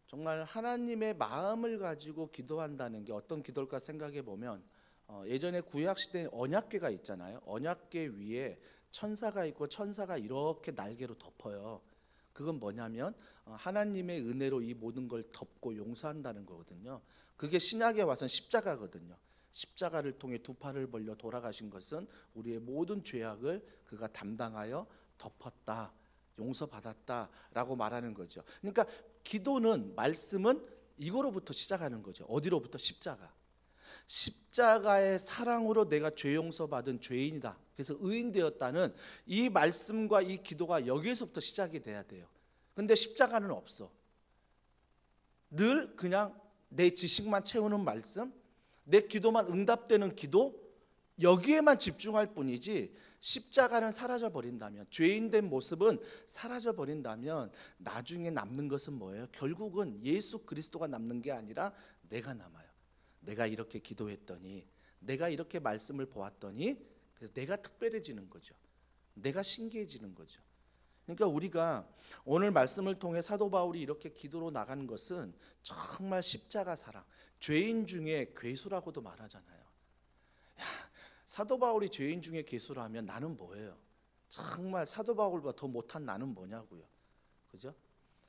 정말 하나님의 마음을 가지고 기도한다는 게 어떤 기도일까 생각해 보면, 예전에 구약 시대에 언약궤가 있잖아요. 언약궤 위에 천사가 있고 천사가 이렇게 날개로 덮어요. 그건 뭐냐면 하나님의 은혜로 이 모든 걸 덮고 용서한다는 거거든요. 그게 신약에 와서는 십자가거든요. 십자가를 통해 두 팔을 벌려 돌아가신 것은 우리의 모든 죄악을 그가 담당하여 덮었다, 용서받았다라고 말하는 거죠. 그러니까 기도는, 말씀은 이거로부터 시작하는 거죠. 어디로부터? 십자가의 사랑으로 내가 죄 용서받은 죄인이다, 그래서 의인 되었다는 이 말씀과 이 기도가 여기에서부터 시작이 돼야 돼요. 근데 십자가는 없어. 늘 그냥 내 지식만 채우는 말씀, 내 기도만 응답되는 기도, 여기에만 집중할 뿐이지, 십자가는 사라져 버린다면, 죄인된 모습은 사라져 버린다면 나중에 남는 것은 뭐예요? 결국은 예수 그리스도가 남는 게 아니라 내가 남아요. 내가 이렇게 기도했더니, 내가 이렇게 말씀을 보았더니, 그래서 내가 특별해지는 거죠. 내가 신기해지는 거죠. 그러니까 우리가 오늘 말씀을 통해 사도 바울이 이렇게 기도로 나간 것은 정말 십자가 사랑, 죄인 중에 괴수라고도 말하잖아요. 사도 바울이 죄인 중에 괴수라면 나는 뭐예요? 정말 사도 바울보다 더 못한 나는 뭐냐고요. 그죠?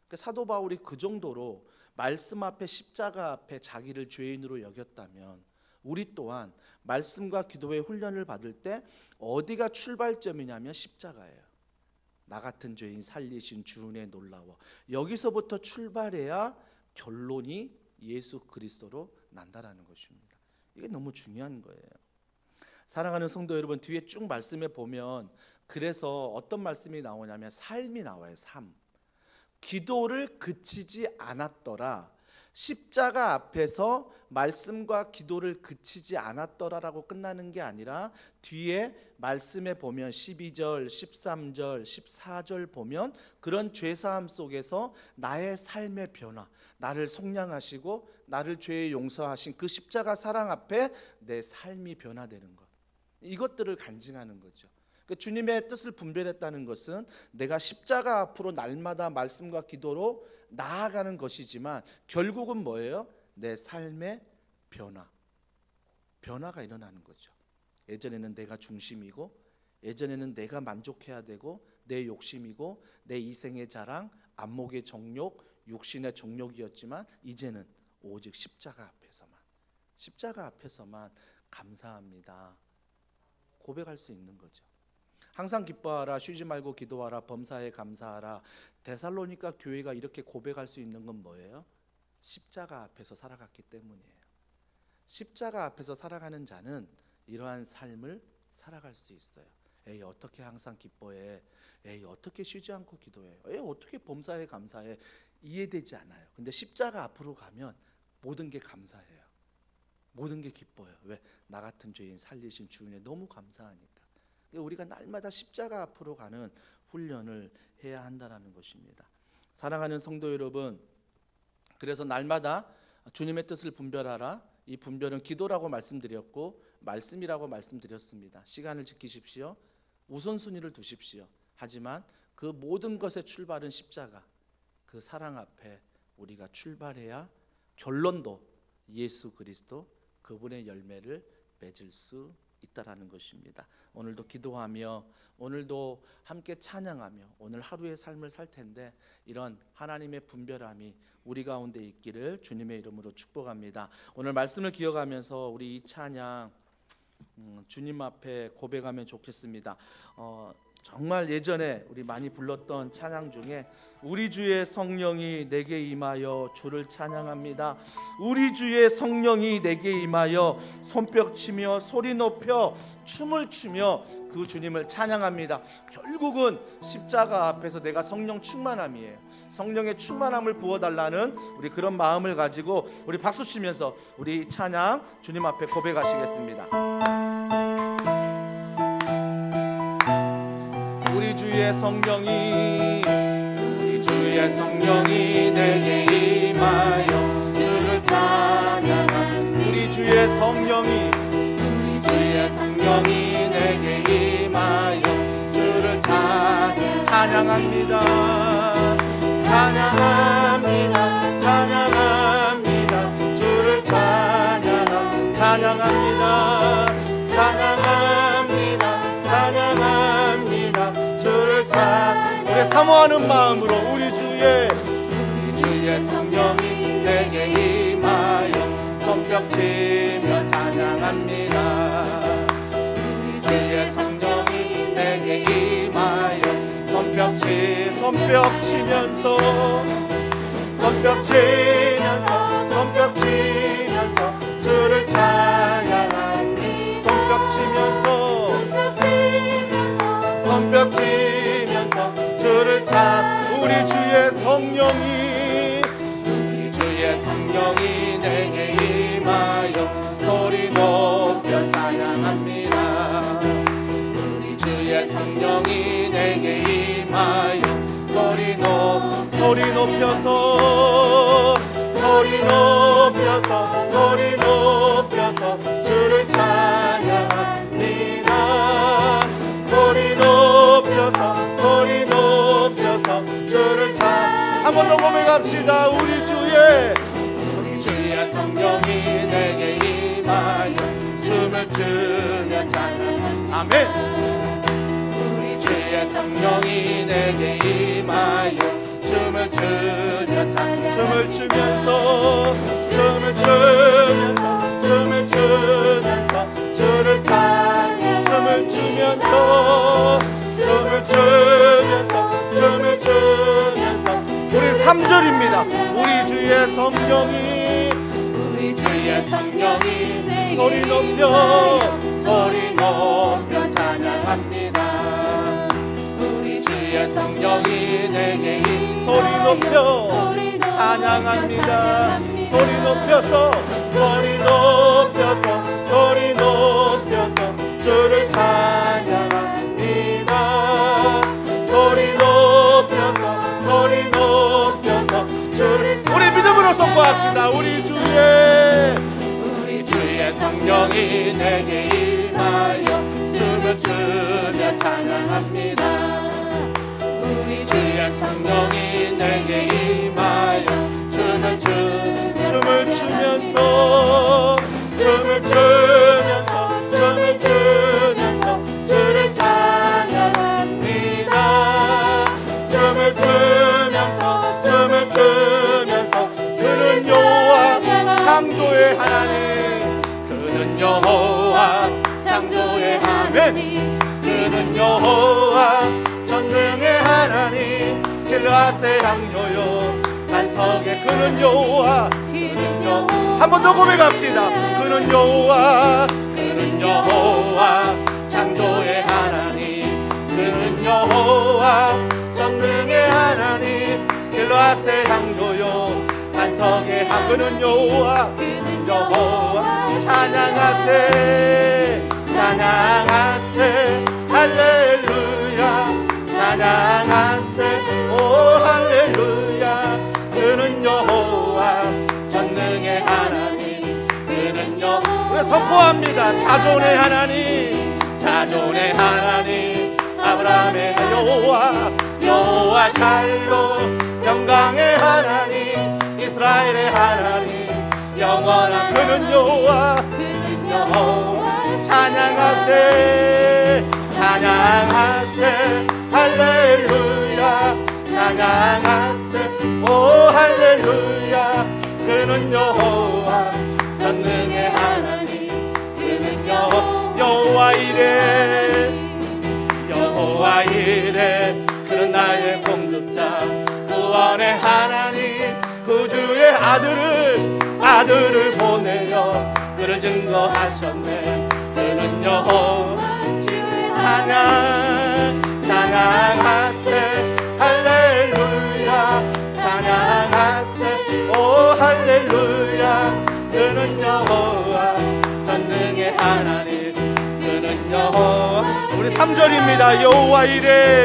그러니까 사도 바울이 그 정도로 말씀 앞에, 십자가 앞에 자기를 죄인으로 여겼다면 우리 또한 말씀과 기도의 훈련을 받을 때 어디가 출발점이냐면 십자가예요. 나 같은 죄인 살리신 주 은혜 놀라워. 여기서부터 출발해야 결론이 예수 그리스도로 난다라는 것입니다. 이게 너무 중요한 거예요. 사랑하는 성도 여러분, 뒤에 쭉 말씀에 보면 그래서 어떤 말씀이 나오냐면 삶이 나와요. 삶. 기도를 그치지 않았더라. 십자가 앞에서 말씀과 기도를 그치지 않았더라라고 끝나는 게 아니라 뒤에 말씀에 보면 12절, 13절, 14절 보면 그런 죄사함 속에서 나의 삶의 변화, 나를 속량하시고 나를 죄의 용서하신 그 십자가 사랑 앞에 내 삶이 변화되는 것, 이것들을 간증하는 거죠. 주님의 뜻을 분별했다는 것은 내가 십자가 앞으로 날마다 말씀과 기도로 나아가는 것이지만 결국은 뭐예요? 내 삶의 변화가 일어나는 거죠. 예전에는 내가 중심이고, 예전에는 내가 만족해야 되고, 내 욕심이고, 내 이생의 자랑, 안목의 정욕, 육신의 정욕이었지만 이제는 오직 십자가 앞에서만 감사합니다 고백할 수 있는 거죠. 항상 기뻐하라, 쉬지 말고 기도하라, 범사에 감사하라. 데살로니가 교회가 이렇게 고백할 수 있는 건 뭐예요? 십자가 앞에서 살아갔기 때문이에요. 십자가 앞에서 살아가는 자는 이러한 삶을 살아갈 수 있어요. 에이, 어떻게 항상 기뻐해? 에이, 어떻게 쉬지 않고 기도해? 에이, 어떻게 범사에 감사해? 이해되지 않아요. 근데 십자가 앞으로 가면 모든 게 감사해요. 모든 게 기뻐요. 왜? 나 같은 죄인 살리신 주 은혜 너무 감사하니까. 우리가 날마다 십자가 앞으로 가는 훈련을 해야 한다는 것입니다. 사랑하는 성도 여러분, 그래서 날마다 주님의 뜻을 분별하라. 이 분별은 기도라고 말씀드렸고 말씀이라고 말씀드렸습니다. 시간을 지키십시오. 우선순위를 두십시오. 하지만 그 모든 것의 출발은 십자가, 그 사랑 앞에 우리가 출발해야 결론도 예수 그리스도, 그분의 열매를 맺을 수 있다라는 것입니다. 오늘도 기도하며 오늘도 함께 찬양하며 오늘 하루의 삶을 살 텐데 이런 하나님의 분별함이 우리 가운데 있기를 주님의 이름으로 축복합니다. 오늘 말씀을 기억하면서 우리 이 찬양 주님 앞에 고백하면 좋겠습니다. 정말 예전에 우리 많이 불렀던 찬양 중에 우리 주의 성령이 내게 임하여 주를 찬양합니다. 우리 주의 성령이 내게 임하여 손뼉 치며 소리 높여 춤을 추며 그 주님을 찬양합니다. 결국은 십자가 앞에서 내가 성령 충만함이에요. 성령의 충만함을 부어달라는 우리 그런 마음을 가지고 우리 박수 치면서 우리 찬양 주님 앞에 고백하시겠습니다. 우리 주의 성령이 내게 임하여 주를 찬양합니다. 우리 주의 성령이 내게 임하여 주를 찬양합니다. 찬양합니다. 주를 찬양합니다. 주를 우리 사모하는 마음으로 우리 주의 성령이 내게 임하여 손뼉 치며 찬양합니다. 우리 주의 성령이 내게 임하여 손뼉 치면서 주를 찬양합니다. 손뼉 치면서 주를 우리 주의 성령이 내게 임하여 소리 높여 찬양합니다. 우리 주의 성령이 내게 임하여 소리 높여서 주를 찬양합니다. 소리 높여서 주를 한 번 더 고백합시다. 우리 주의 성령이 내게 임하여 춤을 추며 찬양합니다. 아멘. 우리 주의 성령이 내게 임하여 춤을 추며 춤을 추면서 주를 춤을 추면서 우리 3절입니다. 우리 주의 성령이 소리 높여 찬양합니다. 우리 주의 성령이 내게 소리 높여 찬양합니다. 소리 높여서 주를 찬양합니다. 소리 높여서 주를 우리 믿음으로 선포합시다. 우리 주의 성령이 내게 임하여 춤을 추며 찬양합니다. 우리 주의 성령이 내게 임하여 춤을 추면서 주를 찬양합니다. 춤을 추면서 그는 여호와 창조의 하나님, 그는 여호와 창조의 하나님, 그는 여호와 전능의 하나님, 길르앗의 양조요 반석의 그는 여호와 한 번 더 고백합시다. 그는 여호와 창조의 하나님, 그는 여호와 전능의 하나님, 길르앗의 양조요 반석의 그는 여호와 찬양하세 할렐루야 찬양하세 오 할렐루야. 그는 여호와 전능의 하나님, 그는 여호와 우리 선포합니다. 자존의 하나님 아브라함의 여호와 샬롬 영광의 하나님, 이스라엘의 하나님 영원한 그는 여호와 찬양하세 찬양하세 할렐루야 찬양하세 오 할렐루야 그는 여호와 전능의 하나님 그는 여호와 이레 여호와 이레 그는 나의 공급자 구원의 하나님 구주의 아들을 보내어 그를 증거하셨네 그는 여호와 찬양하세 할렐루야 찬양하세 오 할렐루야 그는 여호와 전능의 하나님 그는 여호와 우리 3절입니다 여호와 이레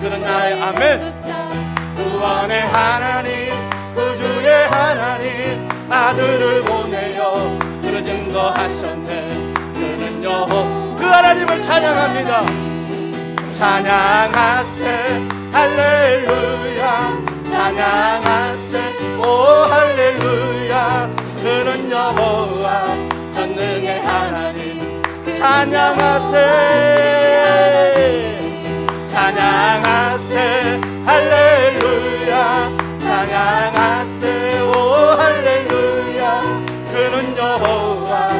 그는 나의 아멘 구원의 하나님 구주의 하나님 아들을 보내어 그를 증거하셨네 그는 여호와 그 하나님을 찬양합니다 찬양하세 할렐루야 찬양하세 오 할렐루야 그는 여호와 전능의 하나님 찬양하세 할렐루야 찬양하세 오 할렐루야 그는 여호와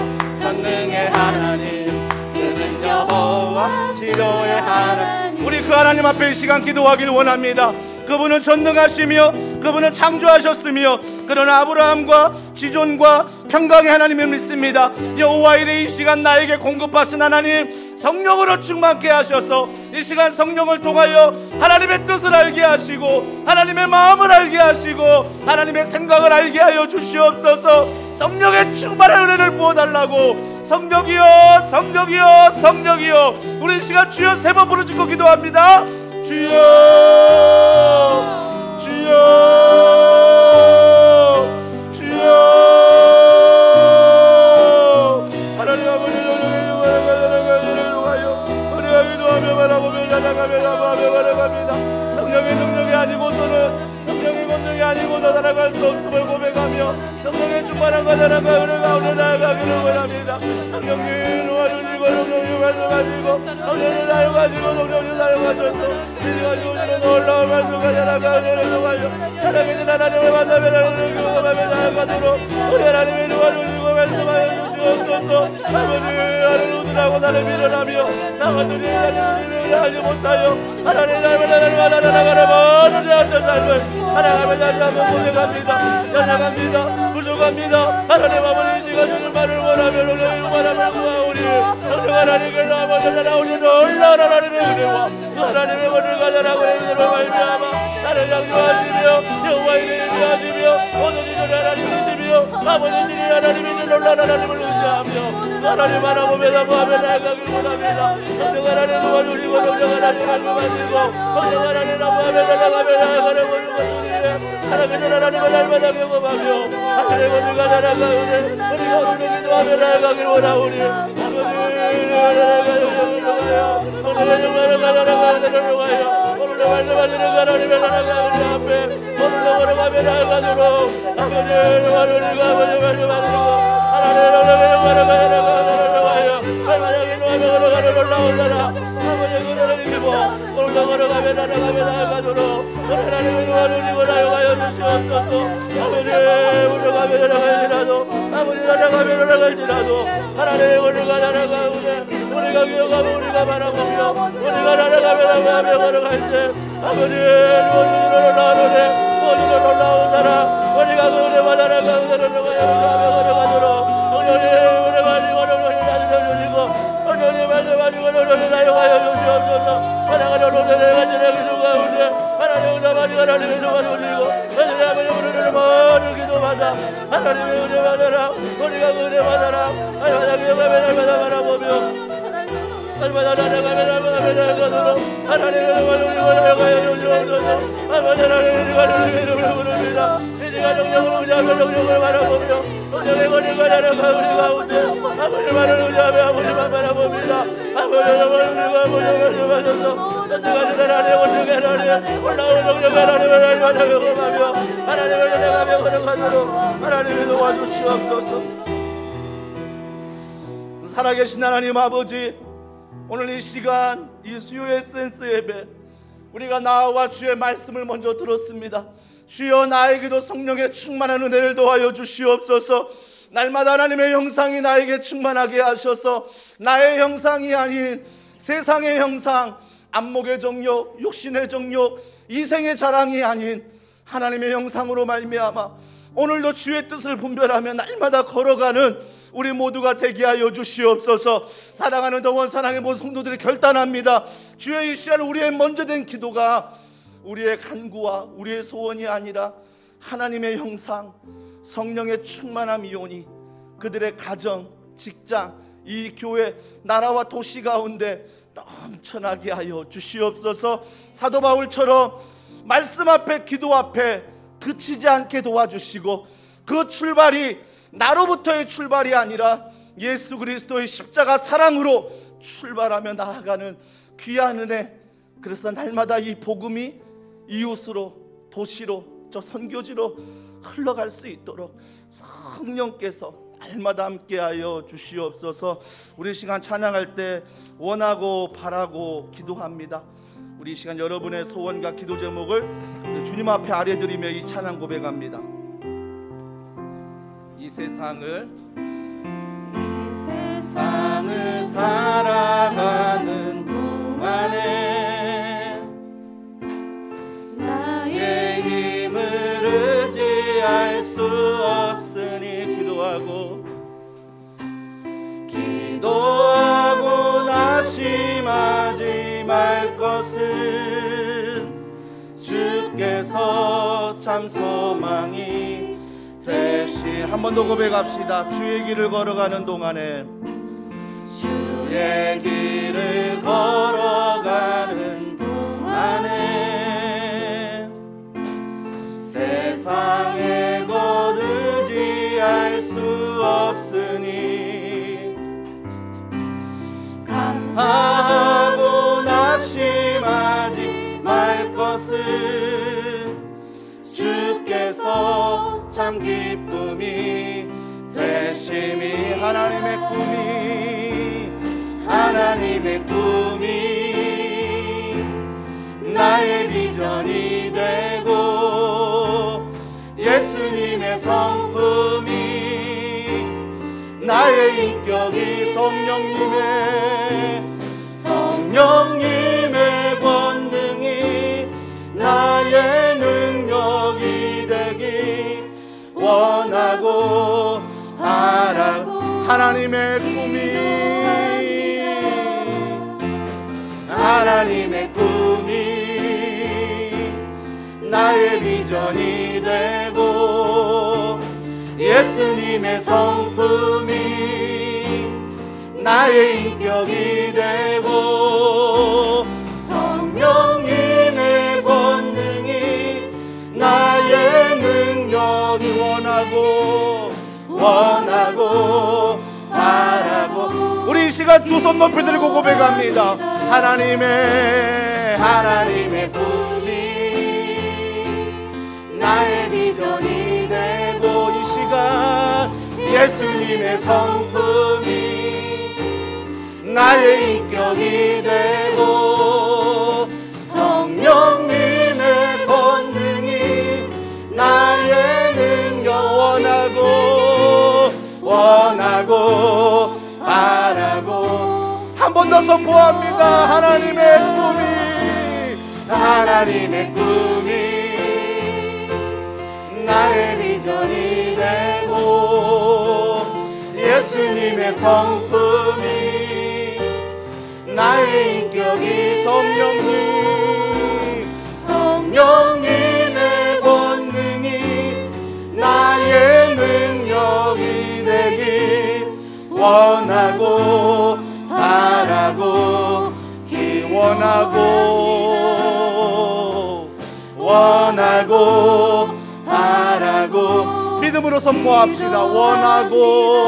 전능의 하나님 그는 여호와 치료의 하나님 우리 그 하나님 앞에 이 시간 기도하길 원합니다 그분은 전능하시며 그분은 창조하셨으며 그런 아브라함과 지존과 평강의 하나님을 믿습니다 여호와 이레 이 시간 나에게 공급하신 하나님 성령으로 충만케 하셔서 이 시간 성령을 통하여 하나님의 뜻을 알게 하시고 하나님의 마음을 알게 하시고 하나님의 생각을 알게 하여 주시옵소서 성령의 충만한 은혜를 부어달라고 성령이여 성령이여 성령이여 우리 이 시간 주여 세 번 부르짖고 기도합니다 주여 주여 주여 하나님 아버지 우리가 기도하며 바라보며 찬양하며 능력이 아니고서는 능력이 아니고서 살아갈 수 없음을 고백하며 성령의 충만한 가자라가 은혜 가운데 나아가기를 원합니다 성령님 도와주시고 성령님 말씀하시고 성령님 사용하시고 성령님 사용하셔서 우리가 주시는 놀라운 말씀 가자라가 은혜를 통하여 사랑이신 하나님을 만나며 은혜를 경험하며 나아가도록 우리 하나님이 도와주시고 말씀하여 주시옵소서 아버지 하늘 웃으라고 나를 밀어나며 나같은 일을 하지 못하여 하나님 나라가는 모든 자들 삶을 하나님을 다시 한번 고백합니다 찬양합니다 부족합니다 하나님 아버지 이 시간 주는 말을 원하며 은혜를 원하며 구하오니 성령 하나님께서 아버지 우리 놀라운 하나님의 은혜와 하나님의 권을 가져라고 행위로 말미암아 나를 양조하시며 여호와 이레 예비하시며 모든 이들의 하나님이시며 아버지 진리 하나님이신 놀라운 하나님을 의지하며 하나님 바라보며 사모하며 나아가길 원합니다 성령 하나님 도와주시고 성령 하나님 말씀하시고 성령 하나님 사모하며 나아가며 나아가는 모든 하나님의 하나님을 날마다 경험하며 하나님의 권을 가져라가 우리가 오늘 기도하며 나아가길 원하오니 아버지 오늘의 영광을 가져라가 은혜를 통하여 오늘의 말씀하시는 하나님의 나라가 우리 앞에 오늘의 걸어가며 나아가도록 아버지 우리가 아버지 말씀하시고 하나님의 영광을 가져라가 은혜를 통하여 날마다 기도하며 걸어가는 놀라운 나라 아버지 그대로 이기고 오늘의 걸어가며 나아가도록 하나님의 도와주시고 나아가여 주시옵소서 아버지 우리가 나아갈지라도 아버지 나아갈지라도 하나님의 권을 가져라가 우리가 기억하고 우리가 바라보며 우리가 나아가며 걸어갈 때 아버지 우리를 놀라운 사랑 우리가 그 은혜와 나라가 은혜를 걸어가도록 성령님 은혜 가지고 성령님 다주시고 성령님 말씀하시고 성령님 사용하여 주시옵소서 하나님의 은혜를 가지고 기도 가운데 하나님의 은혜만이 하나님의 은혜만 올리고 하나님의 우리를 모든 기도마다 하나님의 은혜 받아라 우리가 그 은혜 받아라 하나님의 영광을 날마다 바라보며 날마다 나아가도록 하나님의 영광을 나아가여 주시옵소서 아버지 하나님의 이름을 부릅니다 이제가 정령을 의지하며 정령을 바라보며 정령의 권위가 나아가 우리 가운데 아버지만을 의지하며 아버지만 바라봅니다 아버지 우리가 아버지를 말씀하셔서 전능하신 하나님의 권위가 하나님 올라오는 정령 하나님을 날마다 경험하며 하나님을 나아가며 걸어가도록 하나님이 도와주시옵소서 살아계신 하나님 아버지, 오늘 이 시간 이 수요 에센스 예배 우리가 나와 주의 말씀을 먼저 들었습니다. 주여 나에게도 성령의 충만한 은혜를 더하여 주시옵소서. 날마다 하나님의 형상이 나에게 충만하게 하셔서 나의 형상이 아닌 세상의 형상, 안목의 정욕, 육신의 정욕, 이생의 자랑이 아닌 하나님의 형상으로 말미암아 오늘도 주의 뜻을 분별하며 날마다 걸어가는 우리 모두가 되게 하여 주시옵소서. 사랑하는 더원 사랑의 모든 성도들이 결단합니다. 주의 이 시간 우리의 먼저 된 기도가 우리의 간구와 우리의 소원이 아니라 하나님의 형상, 성령의 충만함이 오니 그들의 가정, 직장, 이 교회, 나라와 도시 가운데 넘쳐나게 하여 주시옵소서. 사도 바울처럼 말씀 앞에, 기도 앞에 그치지 않게 도와주시고 그 출발이 나로부터의 출발이 아니라 예수 그리스도의 십자가 사랑으로 출발하며 나아가는 귀한 은혜, 그래서 날마다 이 복음이 이웃으로, 도시로, 저 선교지로 흘러갈 수 있도록 성령께서 날마다 함께하여 주시옵소서. 우리 시간 찬양할 때 원하고 바라고 기도합니다. 우리 시간 여러분의 소원과 기도 제목을 주님 앞에 아뢰드리며 이 찬양 고백합니다. 이 세상을 살아가는 동안에 나의 힘을 의지할 수 없으니 기도하고 낙심하지 말 것은 주께서 참 소망이 되시. 한 번 더 고백합시다. 주의 길을 걸어가는 동안에, 주의 길을 걸어가는 동안에 세상에 곧 의지할 수 없으니 감사하고 낙심하지 말 것은 주께서 참 기쁨이 되심이. 하나님의 꿈이 나의 비전이 되고 예수님의 성품이 나의 인격이 성령님의 권능이 나의 능력이 되기 원하고 바라고. 하나님의 꿈이 나의 비전이 되고 예수님의 성품이 나의 인격이 되고 성령님의 권능이 나의 능력이 원하고 바라고. 우리 이 시간 두 손 높이 들고 고백합니다. 하나님의 꿈이 나의 비전이 되고 이 시간 예수님의 성품이 나의 인격이 되고 성령님의 권능이 나의 능력 원하고 바라고. 한 번 더 선포합니다. 하나님의 꿈이 나의 비전이 되고 예수님의 성품이 나의 인격이 성령님의 권능이 나의 능력이 되기 원하고 바라고 원하고 바라고. 믿음으로 선포합시다. 원하고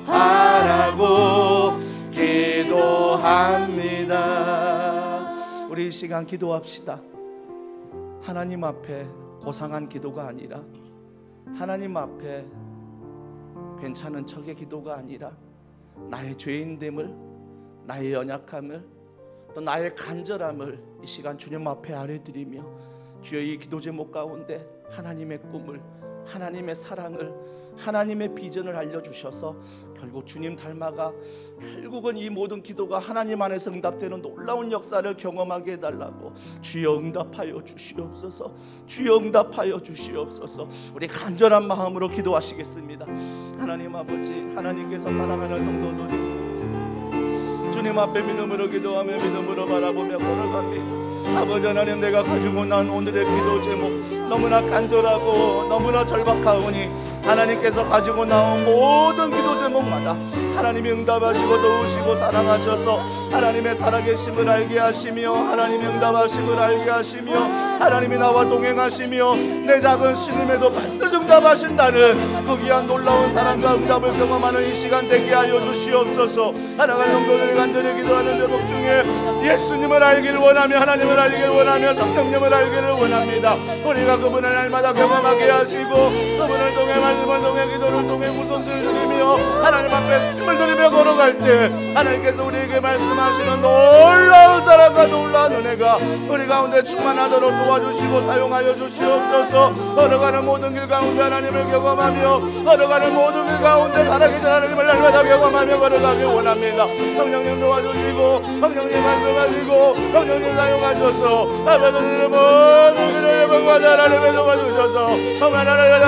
바라고 기도합니다. 우리 이 시간 기도합시다. 하나님 앞에 고상한 기도가 아니라 하나님 앞에 괜찮은 척의 기도가 아니라 나의 죄인됨을, 나의 연약함을, 또 나의 간절함을 이 시간 주님 앞에 아뢰드리며, 주여 이 기도 제목 가운데 하나님의 꿈을, 하나님의 사랑을, 하나님의 비전을 알려주셔서 결국 주님 닮아가 결국은 이 모든 기도가 하나님 안에서 응답되는 놀라운 역사를 경험하게 해달라고 주여 응답하여 주시옵소서. 주여 응답하여 주시옵소서. 우리 간절한 마음으로 기도하시겠습니다. 하나님 아버지, 하나님께서 사랑하는 성도들이 주님 앞에 믿음으로 기도하며 믿음으로 바라보며 걸어갑니다. 아버지 하나님, 내가 가지고 난 오늘의 기도 제목 너무나 간절하고 너무나 절박하오니 하나님께서 가지고 나온 모든 기도 제목마다 하나님이 응답하시고 도우시고 사랑하셔서 하나님의 살아계심을 알게 하시며, 하나님이 응답하심을 알게 하시며, 하나님이 나와 동행하시며 내 작은 신음에도 반드시 응답하신다는 그 귀한 놀라운 사랑과 응답을 경험하는 이 시간 되게 하여 주시옵소서. 하나님 성도들이 간절히 기도하는 제목 중에 예수님을 알기를 원하며, 하나님을 알기를 원하며, 성령님을 알기를 원합니다. 우리가 그분을 날마다 경험하게 하시고 그분을 통해 말씀을 통해 기도를 통해 무선을 드리며 하나님 앞에 힘을 드리며 걸어갈 때 하나님께서 우리에게 말씀하시는 놀라운 사랑과 놀라운 은혜가 우리 가운데 충만하도록 도와주시고 사용하여 주시옵소서. 걸어가는 모든 길 가운데 하나님을 경험하며, 걸어가는 모든 길 가운데 살아계신 하나님을 날마다 경험하며 걸어가기 원합니다. 성령님 도와주시고, 성령님 말씀하시고, 성령님 사용하셔서 아버지의 모든 길을 하나님을 도와주셔서 하나님을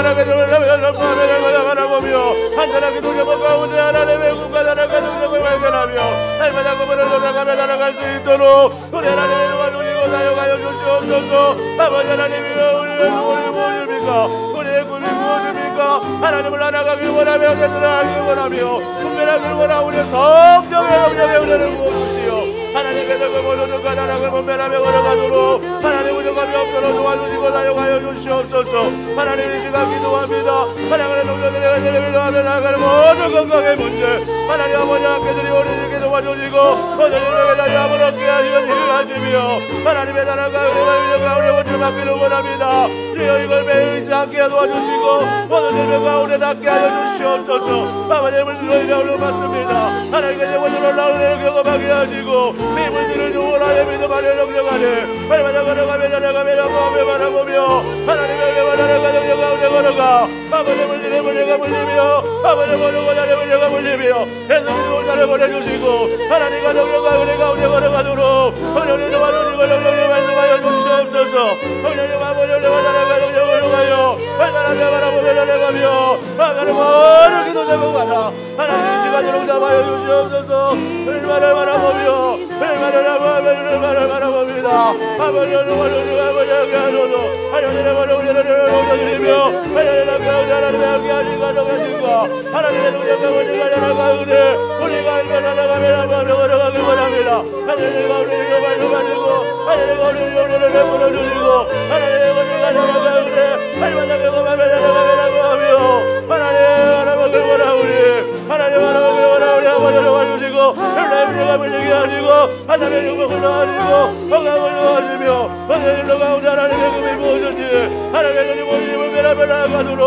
바라보며 한전하게 도전을 가운데 하나님의 국가 나라가 능력을 발견하며 날마다 그분을 돌아가며 날아갈 수 있도록 우리 하나님을 도와주시고 사용하여 주시옵소서. 아버지 하나님이 우리의 꿈이 무엇입니까? 우리의 꿈이 무엇입니까? 하나님을 알아가길 원하며 계시를 알길 원하며 분별하길 원하며 우리의 성령의 영역에 은혜를 부어주시오. 하나님께서 그 모든 가난함을 분별하며 걸어가도록 하나님 부족함이 없도록 도와주시고 사용하여 주시옵소서. 하나님 이 시간 기도합니다. 하나님의 동료들의 간절히 기도하며 나아가는 모든 건강의 문제 하나님 아버지 함께들이 우리에게 도와주시고 어제님에게 다시 한번 얻게 하시면 힘을 하시며 하나님의 나라가 은혜가 위력과 우리의 원을 받기를 원합니다. 주여 이걸 매이지 않게 도와주시고 모든 일을 가운데 닿게 하여 주시옵소서. 아버지의 주님의 오늘 받습니다. 하나님께서 원을 올라오는 은혜를 경험하게 하시고 미물들을 요원하여 믿음 안에 영영하네 발마다 걸어가며 나아가며 나아가며 바라보며 하나님의 은혜와 나라가 영영 가운데 걸어가 아버지의 물질에 물려가 물리며 아버지의 모든 자를 물려가 물리며 예수님이 온자를 보내주시고 하나님과 영영과 은혜 가운데 걸어가도록 성령님 도와주시고 성령님 말씀하여 주시옵소서. 성령님 아버지의 은혜와 나라가 영영을 통하여 발달하며 바라보며 나아가며 나아가는 모든 기도 제목마다 하나님 이 시간에 응답하여 주시옵소서. 은혜만을 바라보며 은혜만을 바라봅니다. 아버지의 도와주시고 아버지의 함께 하소서. 하나님의 은혜를 올려드리며 하나님의 함께 하시고 가져가시고 하나님의 동력과 은혜가 나라가 은혜 우리가 알며 나아가며 나아가며 걸어가길 원합니다. 하나님과 우리가 말씀하시고 하나님과 우리의 은혜를 베풀어주시고 하나님의 은혜가 나라가 은혜 할마다 경험하며 나아가며 나아가며 하나님 바라보길 원하오니 하나님 바라보길 원하오니 아버지를 도와주시고 하나님의 은혜가 물리게 하시고 하나님의 영광을 넣어주시고 건강을 넣어주시며 하나님의 가운데 하나님의 금이 무엇인지 하나님의 은혜를 모임을 변화변 나아가도록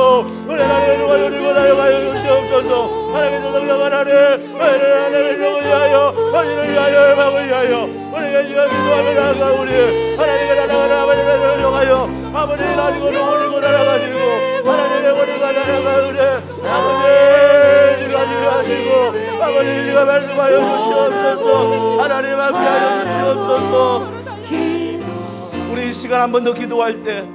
우리 하나님의 도와주시고 사용하여 주시옵소서. 하나님의 성령 하나님의 영을 위하여 어디를 위하여 열방을 위하여 우리가 지금 기도하며 나아가오니 하나님의 나라가 아버지를 영하여 아버지의 나리고 누구리고 날아가시고 하나님의 원리가 날아가오니 아버지 지가 하시고 아버지 지가 말씀하여 주시옵소서. 하나님 함께하여 주시옵소서. 우리 이 시간 한 번 더 기도할 때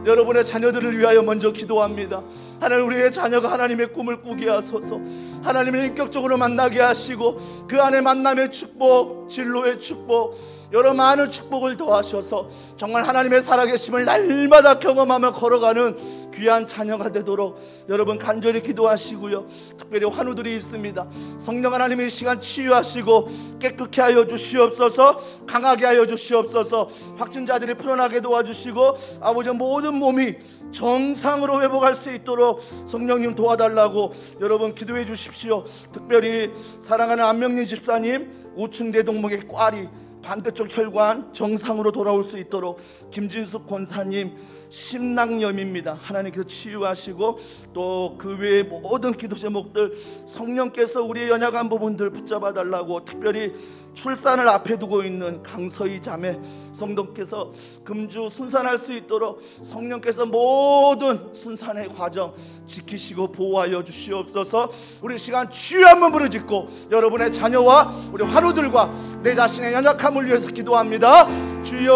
여러분의 자녀들을 위하여 먼저 기도합니다. 하나님 우리의 자녀가 하나님의 꿈을 꾸게 하소서. 하나님을 인격적으로 만나게 하시고 그 안에 만남의 축복, 진로의 축복, 여러 많은 축복을 더하셔서 정말 하나님의 살아계심을 날마다 경험하며 걸어가는 귀한 자녀가 되도록 여러분 간절히 기도하시고요. 특별히 환우들이 있습니다. 성령 하나님의 시간 치유하시고 깨끗게 하여 주시옵소서. 강하게 하여 주시옵소서. 확진자들이 풀어나게 도와주시고 아버지 모든 몸이 정상으로 회복할 수 있도록 성령님 도와달라고 여러분 기도해 주십시오. 특별히 사랑하는 안명린 집사님 우충 대동목의 꽈리 반대쪽 혈관 정상으로 돌아올 수 있도록 김진숙 권사님 심낭염입니다. 하나님께서 치유하시고 또 그 외의 모든 기도 제목들 성령께서 우리의 연약한 부분들 붙잡아 달라고, 특별히 출산을 앞에 두고 있는 강서희 자매 성도께서 금주 순산할 수 있도록 성령께서 모든 순산의 과정 지키시고 보호하여 주시옵소서. 우리 시간 주여 한번 부르짖고 여러분의 자녀와 우리 환우들과 내 자신의 연약함을 위해서 기도합니다. 주여.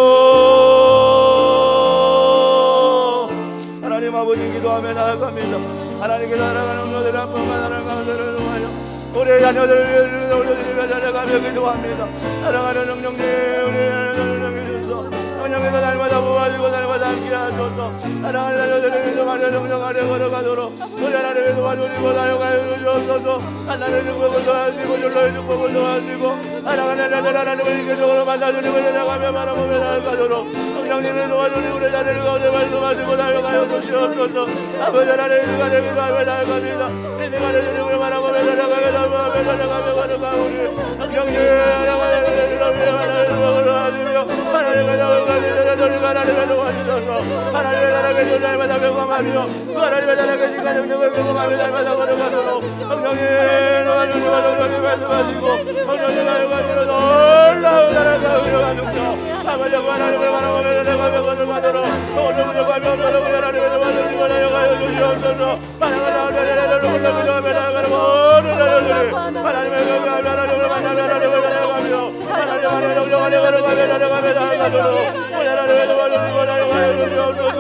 하나님 아버지 기도하며 나아갑니다. 하나님께 살아가는 너희들 한 번만 살아가는 하여 우리의 자녀들을 위해서 올려드리며 살아가며 기도합니다. 살아가는 능력님, 우리의 능력이 주소서. 성령께서 날마다 보아주고 날마다 함께 하소서. 사랑하는 자녀들을 위해서 능력 아래 걸어가도록 우리 하나님의 도와주시고 사용하여 주시옵소서. 하나님의 축복을 더하시고 줄로의 축복을 더하시고 사랑하는 자녀들 하나님을 인격적으로 만나주시고 살아가며 바라보며 살아가도록 성령님을 도와주시고 우리 자녀를 가운데 말씀하시고 사용하여 주시옵소서. 아버지 하나님 주가 되기도 하며 살아갑니다. 이 시간을 주님을 바라보며 살아가며 살아가며 걸어가고 성령님 하나님을 도와주시며 하나님을 하나님의 도와주셔서 하나님의 나라의 존재마다 경험하며 하나님의 나라의 가정력을 경험하며 날마다 걸어가도록 성령님 도와주시고 성령님 말씀하시고 성령님 말씀하시고 놀라운 나라가 흘러가면서 아버지 하나님을 바라보며 살아가며 걸어가도록 오늘 부족하며 없도록 하나님의 도와주시고 나아가여 주시옵소서. 하나님을 올라가며 나아가는 모든 자녀들이 하나님의 경험하며 하나님을 만나며 하나님을 살아가며 하나님의 영광을 걸어가며 나아가며 나아가도록 하나님의 도와주시고 나아가여 주시옵소서.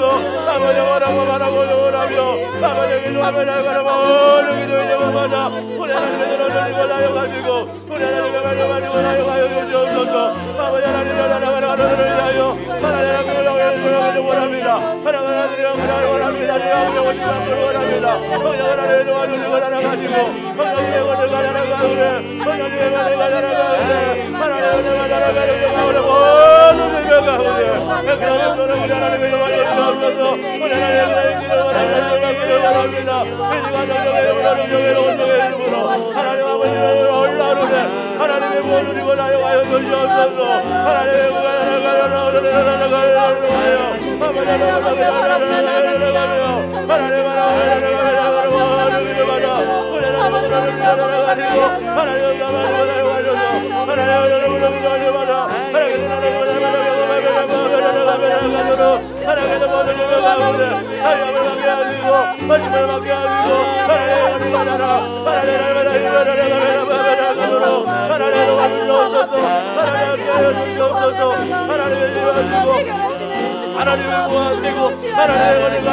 아버지 바라고 원하며 아버지 기도하며 나아가는 모든 기도의 제목마다 우리 하나님의 도와주시고 나아가시고 우리 하나님의 말씀하시고 나아가여 주시옵소서. 아버지 하나님의 나아가는 하루들을 위하여 하나님의 영광을 원합니다. 하나님의 영광을 원합니다. 하나님의 영광을 원합니다. 하나님의 도와주시고 나아가시고 하나님의 원을 나아가오네 하나님의 원을 나아가오네 하나님의 원을 나아가오네 모든 일을 가오네 그러면 우리 하나님의 도와주시옵소서. 우리 하나님의 길을 원합니다. 이 시간 정령의 온종의 이름으로 하나님 아버지를 올라오네 하나님의 모두리고 나아가여 주시옵소서. 하나님의 하나님의 모아드리고 하나님의 원리가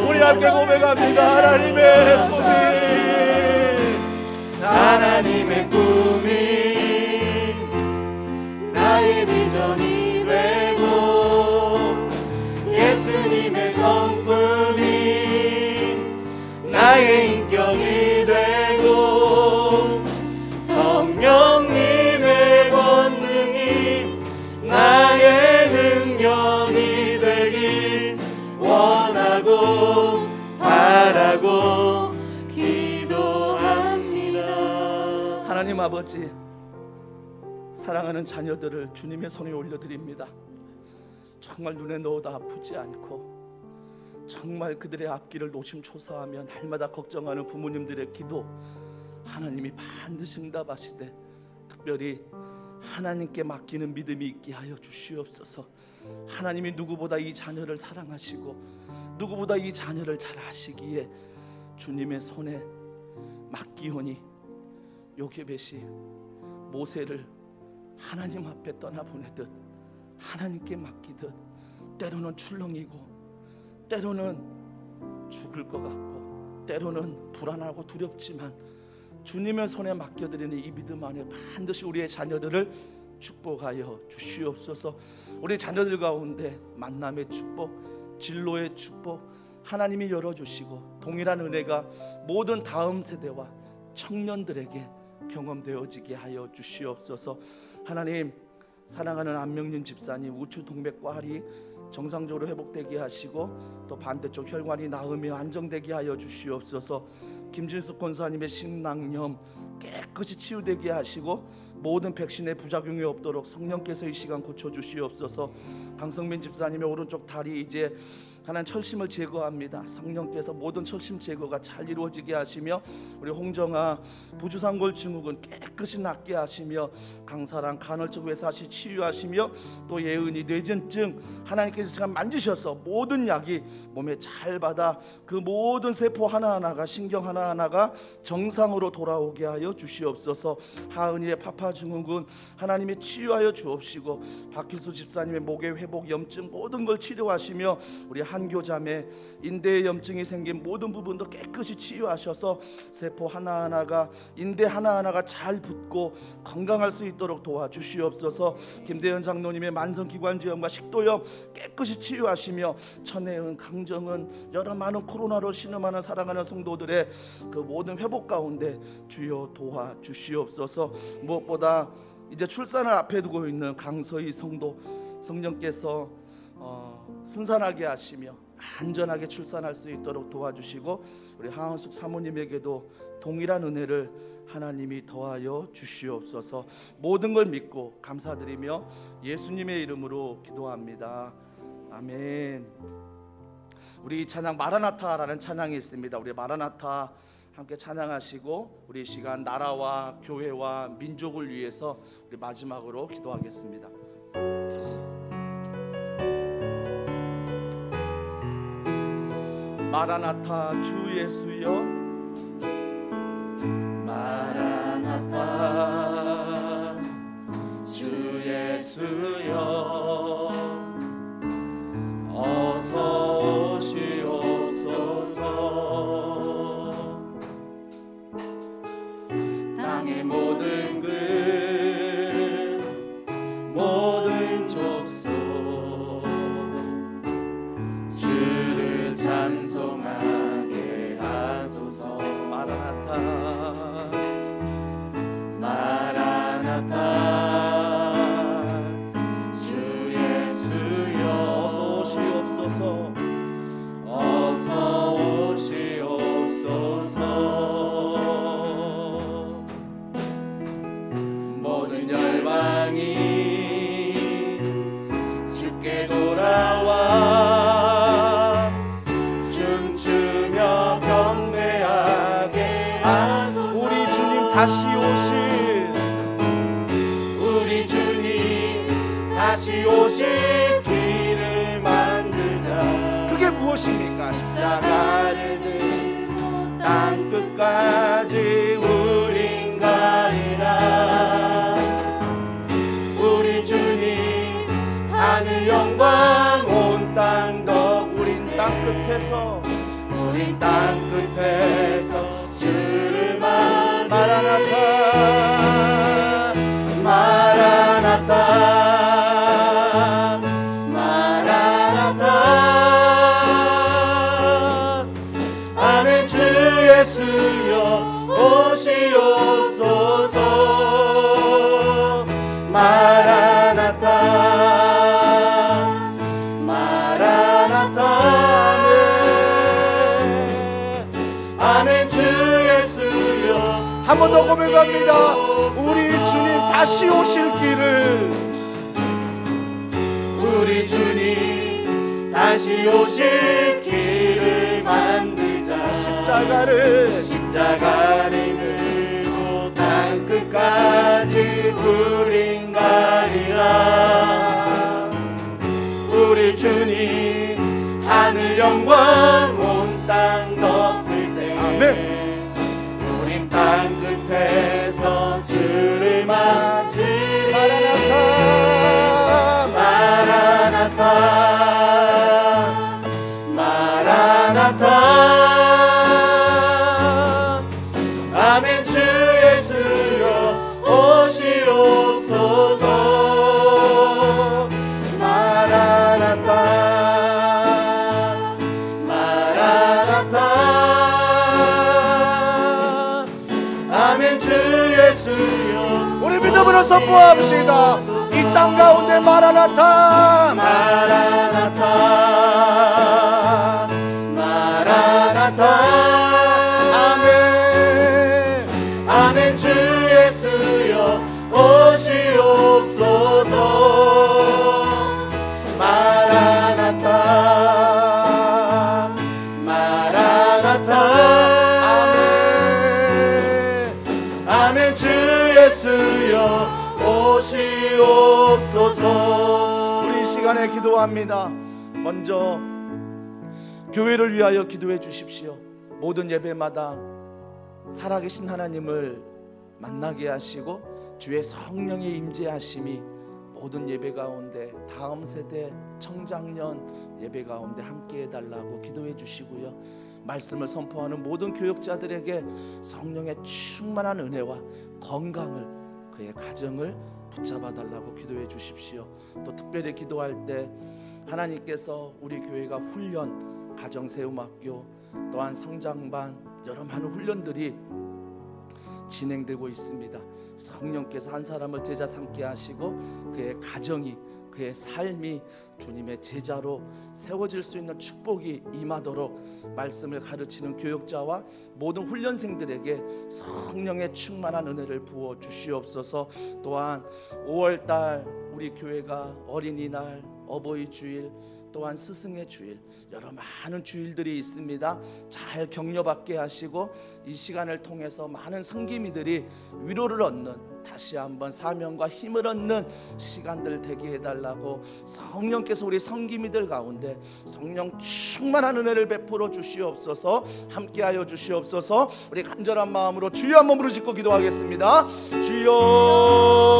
우리 함께 고백합니다. 하나님의 꿈이 나의 비전이 되고 예수님의 성품이 나의 인격이 되고 성령님의 권능이 나의 능력이 되길 원하고 바라고 기도합니다. 하나님 아버지, 사랑하는 자녀들을 주님의 손에 올려드립니다. 정말 눈에 넣어도 아프지 않고 정말 그들의 앞길을 노심초사하며 날마다 걱정하는 부모님들의 기도 하나님이 반드시 응답하시되, 특별히 하나님께 맡기는 믿음이 있게 하여 주시옵소서. 하나님이 누구보다 이 자녀를 사랑하시고 누구보다 이 자녀를 잘 아시기에 주님의 손에 맡기오니 요게벳이 모세를 하나님 앞에 떠나보내듯 하나님께 맡기듯 때로는 출렁이고 때로는 죽을 것 같고 때로는 불안하고 두렵지만 주님의 손에 맡겨드리는 이 믿음 안에 반드시 우리의 자녀들을 축복하여 주시옵소서. 우리 자녀들 가운데 만남의 축복, 진로의 축복 하나님이 열어주시고 동일한 은혜가 모든 다음 세대와 청년들에게 경험되어지게 하여 주시옵소서. 하나님, 사랑하는 안명림 집사님 우추 동맥과 할이 정상적으로 회복되게 하시고 또 반대쪽 혈관이 나으며 안정되게 하여 주시옵소서. 김진숙 권사님의 심낭염 깨끗이 치유되게 하시고 모든 백신의 부작용이 없도록 성령께서 이 시간 고쳐주시옵소서. 강성민 집사님의 오른쪽 다리 이제 하나님 철심을 제거합니다. 성령께서 모든 철심 제거가 잘 이루어지게 하시며 우리 홍정아 부주상골 증후군 깨끗이 낫게 하시며 강사랑 간헐적 외사시 치유하시며 또 예은이 뇌전증 하나님께서 시간 만지셔서 모든 약이 몸에 잘 받아 그 모든 세포 하나하나가 신경 하나하나가 정상으로 돌아오게 하여 주시옵소서. 하은이의 파파 증후군 하나님이 치유하여 주옵시고 박필수 집사님의 목의 회복 염증 모든 걸 치료하시며 우리 한교자매 인대에 염증이 생긴 모든 부분도 깨끗이 치유하셔서 세포 하나하나가 인대 하나하나가 잘 붙고 건강할 수 있도록 도와주시옵소서. 김대현 장로님의 만성기관지염과 식도염 깨끗이 치유하시며 천혜은, 강정은 여러 많은 코로나로 신음하는 사랑하는 성도들의 그 모든 회복 가운데 주여 도와주시옵소서. 무엇보다 이제 출산을 앞에 두고 있는 강서희 성도 성령께서 순산하게 하시며 안전하게 출산할 수 있도록 도와주시고 우리 하은숙 사모님에게도 동일한 은혜를 하나님이 더하여 주시옵소서. 모든 걸 믿고 감사드리며 예수님의 이름으로 기도합니다. 아멘. 우리 찬양 마라나타라는 찬양이 있습니다. 우리 마라나타 함께 찬양하시고 우리 시간 나라와 교회와 민족을 위해서 우리 마지막으로 기도하겠습니다. 마라나타 주 예수여 마라나타 주 예수여 어서 오시옵소서. 땅의 모든 끝 모든 족속 주를 찬송하게 하소서. 마라나타 마라나타 주 예수여 어서 오시옵소서. 어서 오시옵소서. 모든 열방이 주께 돌아와 춤추며 경배하게 하소서. 우리 주님 다시 오실 우리 주님 다시 오실 길을 만들자. 그게 무엇입니까? 십자가를 들고 땅 끝까지 우린 가리라. 우리 주님 하늘 영광 온 땅 덕 우린 땅 끝에서 우린 땅 끝에서 주를 맞이 마라나타 마라나타 마라나타 아멘. 주 예수여 오시옵소서. 마라나타 마라나타 아멘. 주 예수여 한 번 더 고백합니다. 우리 주님 다시 오실 길을 우리 주님 다시 오실 길을 만들자. 십자가를 들고 땅 끝까지 우린 가 영광 온 땅 덮을 때 아멘. 우린 땅 끝에서 주를 맞으리. 마라나타 마라나타 아멘. 주 예수여 오시옵소서. 마라나타 마라나타 아멘. 주 예수여 우리 믿음으로 선포합시다. 이 땅 가운데 마라나타 마라나타 마라나타 아멘. 아멘. 주 예수여 오시옵소서. 마라나타 마라나타 아멘. 아멘. 주 예수여 오시옵소서. 우리 이 시간에 기도합니다. 먼저 교회를 위하여 기도해 주십시오. 모든 예배마다 살아계신 하나님을 만나게 하시고 주의 성령의 임재하심이 모든 예배 가운데 다음 세대 청장년 예배 가운데 함께 해달라고 기도해 주시고요. 말씀을 선포하는 모든 교역자들에게 성령의 충만한 은혜와 건강을, 그의 가정을 붙잡아 달라고 기도해 주십시오. 또 특별히 기도할 때 하나님께서 우리 교회가 훈련, 가정세움학교, 또한 성장반, 여러 많은 훈련들이 진행되고 있습니다. 성령께서 한 사람을 제자 삼게 하시고 그의 가정이, 그의 삶이 주님의 제자로 세워질 수 있는 축복이 임하도록 말씀을 가르치는 교역자와 모든 훈련생들에게 성령의 충만한 은혜를 부어 주시옵소서. 또한 5월달 우리 교회가 어린이날, 어버이 주일, 또한 스승의 주일, 여러 많은 주일들이 있습니다. 잘 격려받게 하시고 이 시간을 통해서 많은 성기미들이 위로를 얻는, 다시 한번 사명과 힘을 얻는 시간들 되게 해달라고 성령께서 우리 성기미들 가운데 성령 충만한 은혜를 베풀어 주시옵소서. 함께하여 주시옵소서. 우리 간절한 마음으로 주여 한번 부르짖고 기도하겠습니다. 주여.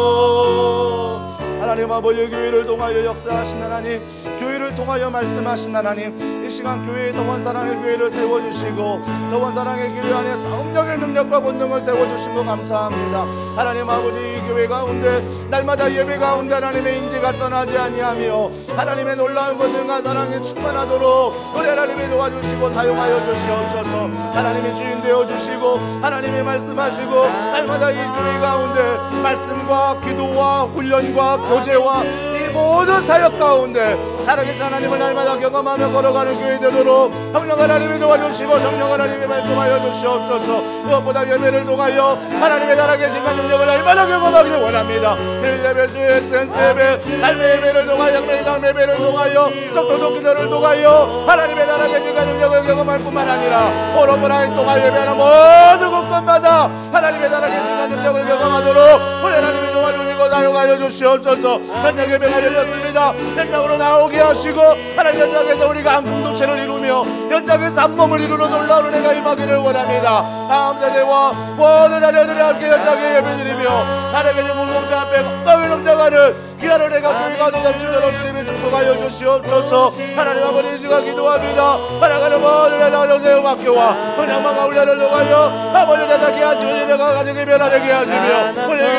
하나님 아버지, 교회를 통하여 역사하신 하나님, 교회를 통하여 말씀하신 하나님, 이 시간 교회에 더원 사랑의 교회를 세워주시고 더원 사랑의 교회 안에 성령의 능력과 권능을 세워주신 거 감사합니다. 하나님 아버지, 이 교회 가운데 날마다 예배 가운데 하나님의 인재가 떠나지 아니하며 하나님의 놀라운 권능과 사랑이 충만하도록 우리 하나님이 도와주시고 사용하여 주시옵소서. 하나님의 주인 되어주시고 하나님이 말씀하시고 날마다 이 교회 가운데 말씀과 기도와 훈련과 교제와 이 모든 사역 가운데 살아계신 하나님을 날마다 경험하며 걸어가는 교회 되도록 성령 하나님이 도와주시고 성령 하나님이 말씀하여 주시옵소서. 무엇보다 예배를 통하여 하나님의 살아계신 능력을 날마다 경험하기를 원합니다. 1예배, 주의 에센스 예배, 삶의 예배를 통하여, 매일강 예배를 통하여, 적도적 기도를 통하여 하나님의 살아계신 능력을 경험할 뿐만 아니라 오로브라인 통하여 예배하는 모든 곳곳마다 하나님의 살아계신 능력을 경험하도록 우리 하나님이 도와주시고 사용하여 주시옵소서. 현장 예배가 열렸습니다. 현장으로 나오게 하시고 하나님 현장에서 우리가 한 공동체를 이루며 현장에서 한 몸을 이루는 놀라운 은혜가 임하기를 원합니다. 다음 세대와 모든 자녀들이 함께 현장에 예배드리며 하나님의 공동체 앞에 건강을 넘쳐가는 귀한 은혜가 교회가 넘치도록 주님이 축복하여 주시옵소서. 하나님 아버지, 이 시간 기도합니다. 살아가는 모든 하나님 세움학교와 은혜만과 훈련을 통하여 아버지 대답게 하시고 은혜가 가정이 변화되게 하시며 우리에게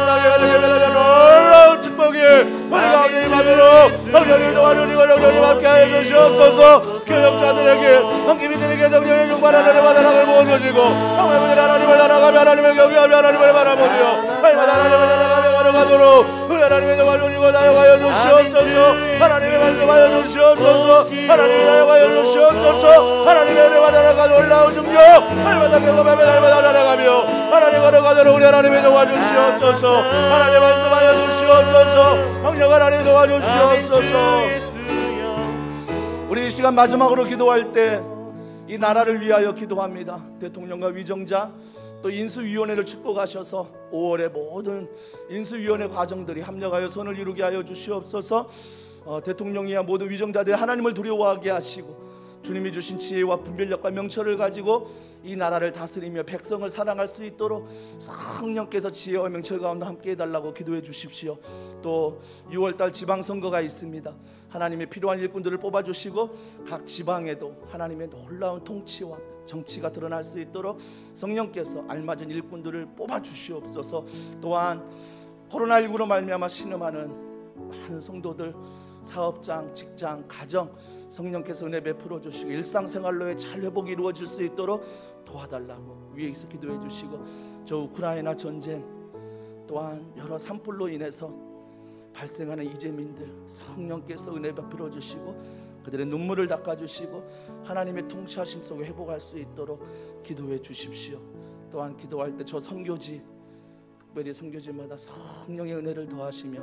가정이 변화되는 놀라운 축복이 우리 가운데 임하도록 성령이 도와주시고 성령이 함께하여 주시옵소서. 교역자들에게 성기민들에게 성령의 충만한 은혜와 사랑을 부어주시고 성령의 하나님을 따라가며 하나님을 경외하며 하나님을 바라보며 날마다 하나님을 따라가며 걸어가도록 우리 하나님의 도와주시고 사용하여 주시옵소서. 하나님의 말씀하여 주시옵소서. 하나님의 사용하여 주시옵소서. 하나님의 은혜와 사랑과 놀라운 능력 날마다 경험하며 날마다 살아가며 하나님 걸어가도록 우리 하나님의 도와주시옵소서. 하나님의 말씀하여 주시옵소서. 성령 하나님 도와주시옵소서. 우리 이 시간 마지막으로 기도할 때 이 나라를 위하여 기도합니다. 대통령과 위정자 또 인수위원회를 축복하셔서 5월에 모든 인수위원회 과정들이 합력하여 선을 이루게 하여 주시옵소서. 대통령이야 모든 위정자들이 하나님을 두려워하게 하시고 주님이 주신 지혜와 분별력과 명철을 가지고 이 나라를 다스리며 백성을 사랑할 수 있도록 성령께서 지혜와 명철 가운데 함께 해달라고 기도해 주십시오. 또 6월달 지방선거가 있습니다. 하나님의 필요한 일꾼들을 뽑아주시고 각 지방에도 하나님의 놀라운 통치와 정치가 드러날 수 있도록 성령께서 알맞은 일꾼들을 뽑아주시옵소서. 또한 코로나19로 말미암아 신음하는 많은 성도들, 사업장, 직장, 가정 성령께서 은혜 베풀어 주시고 일상생활로의 잘 회복이 이루어질 수 있도록 도와달라고 위에서 기도해 주시고, 저 우크라이나 전쟁 또한 여러 산불로 인해서 발생하는 이재민들 성령께서 은혜 베풀어 주시고 그들의 눈물을 닦아주시고 하나님의 통치하심 속에 회복할 수 있도록 기도해 주십시오. 또한 기도할 때 저 선교지, 특별히 선교지마다 성령의 은혜를 더하시며,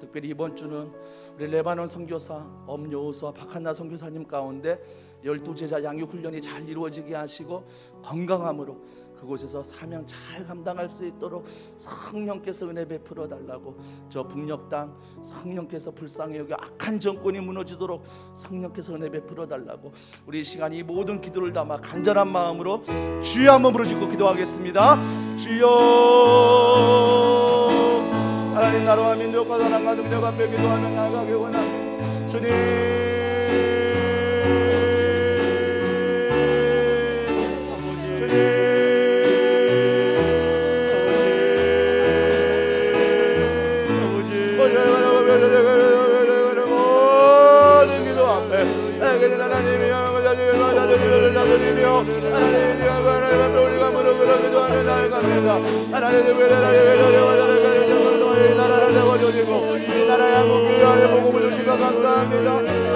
특별히 이번 주는 우리 레바논 선교사 엄여호수와 박한나 선교사님 가운데 12제자 양육훈련이 잘 이루어지게 하시고 건강함으로 그곳에서 사명 잘 감당할 수 있도록 성령께서 은혜 베풀어 달라고, 저 북녘 땅 성령께서 불쌍히 여겨 악한 정권이 무너지도록 성령께서 은혜 베풀어 달라고, 우리 이 시간 이 모든 기도를 담아 간절한 마음으로 주여 한번 부르짖고 기도하겠습니다. 주여, 하나님 나라와 민족과 사랑과 능력 앞에 기도하며 나아가기 원합니다. 주님,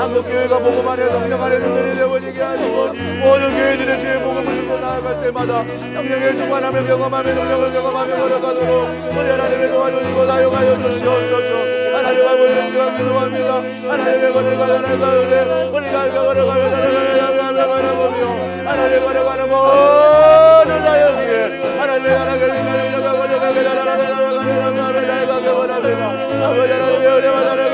한국교회가 복음 안에 성령 안에 눈들이 되어지게 하시고 모든 교회들의 주의 복음을 들고 나아갈 때마다 성령의 충만함을 경험하며 능력을 경험하며 걸어가도록 우리 하나님의 도와주시고 사용하여 주시옵소서. 하나님 아버지가 기도합니다. 하나님의 걸어가는 가운데 우리가 걸어가며 걸어보며 하나님 걸어가는 모든 자연 위에 하나님의 하나님의 능력과 걸어가게 나아가게 원합니다. 아버지 하나님의 은혜와 나아가게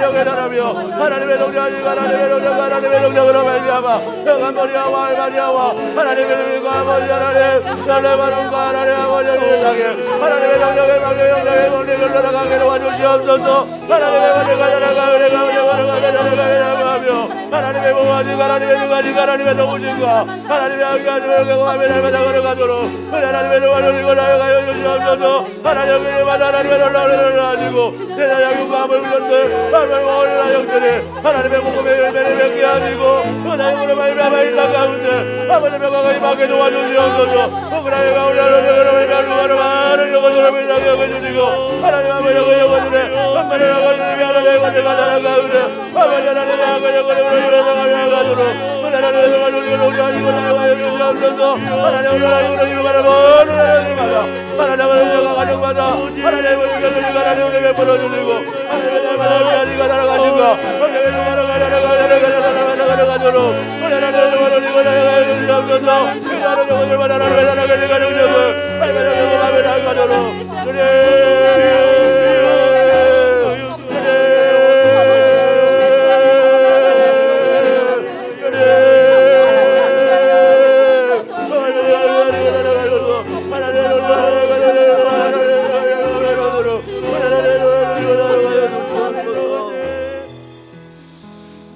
하나님을 하나님의 동력을 하나님의 동력으로 말미암아 영한 머리와 알마리아와 하나님의 일과 머리 하나님 열레바론과 하나님 아버지를 향해 하나님의 동력의 방해 영장의 머리를 날아가게 도와주시옵소서. 하나님의 머리가 날아가 은혜가 하며 하나님의 보호하시 하나님의 능하시 하나님의 도우심과 하나님의 하기하심을 경험하며 날마다 걸어가도록 하나님의 도와주시고 나아가여 주시옵소서. 하나님의 하나님의 놀라움을 하시고 세상 양육과 물건들 말말과 영들이 하나님의 복음의 열매를 맺게 하시고 하나님으로 말미암아 이 땅 가운데 아버지의 명화가 임하게 도와주시옵소서. 우크라이나 가운데 많은 영혼들을 불쌍히 여겨주시고 하나님 아버지의 영혼들의 한번에 영혼들이 하나님의 권세가 나라 가운데 아버지 하나님의 영혼들을 일어나가도록 하나님의 영혼들을 용서하시고 나아가여 주시옵소서. 하나님의 영혼들을 이루마라 모든 하나님마다 하나님의 영혼과 가정마다 하나님의 영혼들을 하나님을 베풀어주시고 하나님의 영혼들이 날아가신가 하나님의 영혼을 가도록 하나님의 영혼을 이고 나아가여 주시옵소서. 하나님의 영혼을 하나님의 나라가 능력을 하나님의 영혼을 나아가도록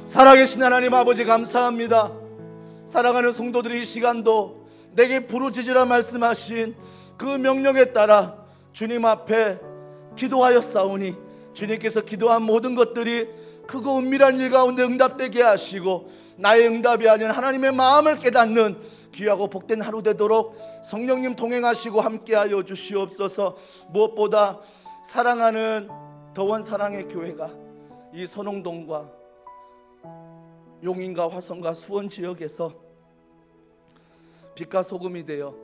살아계신 하나님 아버지 감사합니다. 사랑하는 성도들이 이 시간도 내게 부르짖으라 말씀하신 그 명령에 따라 주님 앞에 기도하였사오니 주님께서 기도한 모든 것들이 크고 은밀한 일 가운데 응답되게 하시고 나의 응답이 아닌 하나님의 마음을 깨닫는 귀하고 복된 하루 되도록 성령님 동행하시고 함께하여 주시옵소서. 무엇보다 사랑하는 더원 사랑의 교회가 이 선홍동과 용인과 화성과 수원 지역에서 빛과 소금이 되어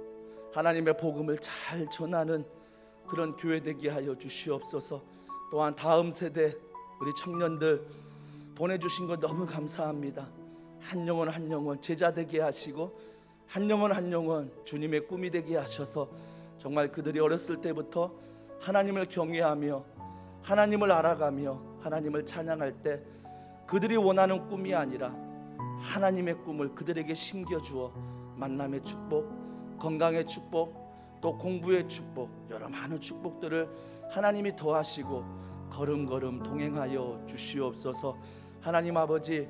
하나님의 복음을 잘 전하는 그런 교회 되게 하여 주시옵소서. 또한 다음 세대 우리 청년들 보내주신 것 너무 감사합니다. 한 영혼 한 영혼 제자 되게 하시고 한 영혼 한 영혼 주님의 꿈이 되게 하셔서 정말 그들이 어렸을 때부터 하나님을 경외하며 하나님을 알아가며 하나님을 찬양할 때 그들이 원하는 꿈이 아니라 하나님의 꿈을 그들에게 심겨주어 만남의 축복, 건강의 축복, 또 공부의 축복, 여러 많은 축복들을 하나님이 더하시고 걸음걸음 동행하여 주시옵소서. 하나님 아버지,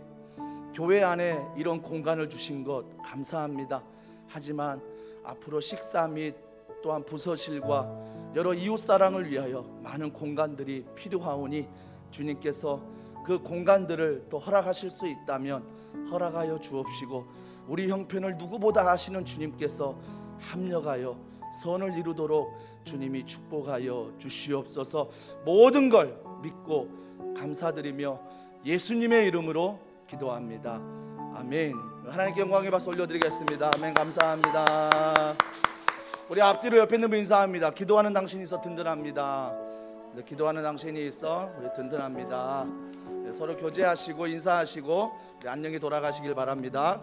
교회 안에 이런 공간을 주신 것 감사합니다. 하지만 앞으로 식사 및 또한 부서실과 여러 이웃사랑을 위하여 많은 공간들이 필요하오니 주님께서 그 공간들을 또 허락하실 수 있다면 허락하여 주옵시고 우리 형편을 누구보다 아시는 주님께서 합력하여 선을 이루도록 주님이 축복하여 주시옵소서. 모든 걸 믿고 감사드리며 예수님의 이름으로 기도합니다. 아멘. 하나님께 영광의 박수 올려드리겠습니다. 아멘. 감사합니다. 우리 앞뒤로 옆에 있는 분 인사합니다. 기도하는 당신이 있어 든든합니다. 기도하는 당신이 있어 우리 든든합니다. 서로 교제하시고 인사하시고 우리 안녕히 돌아가시길 바랍니다.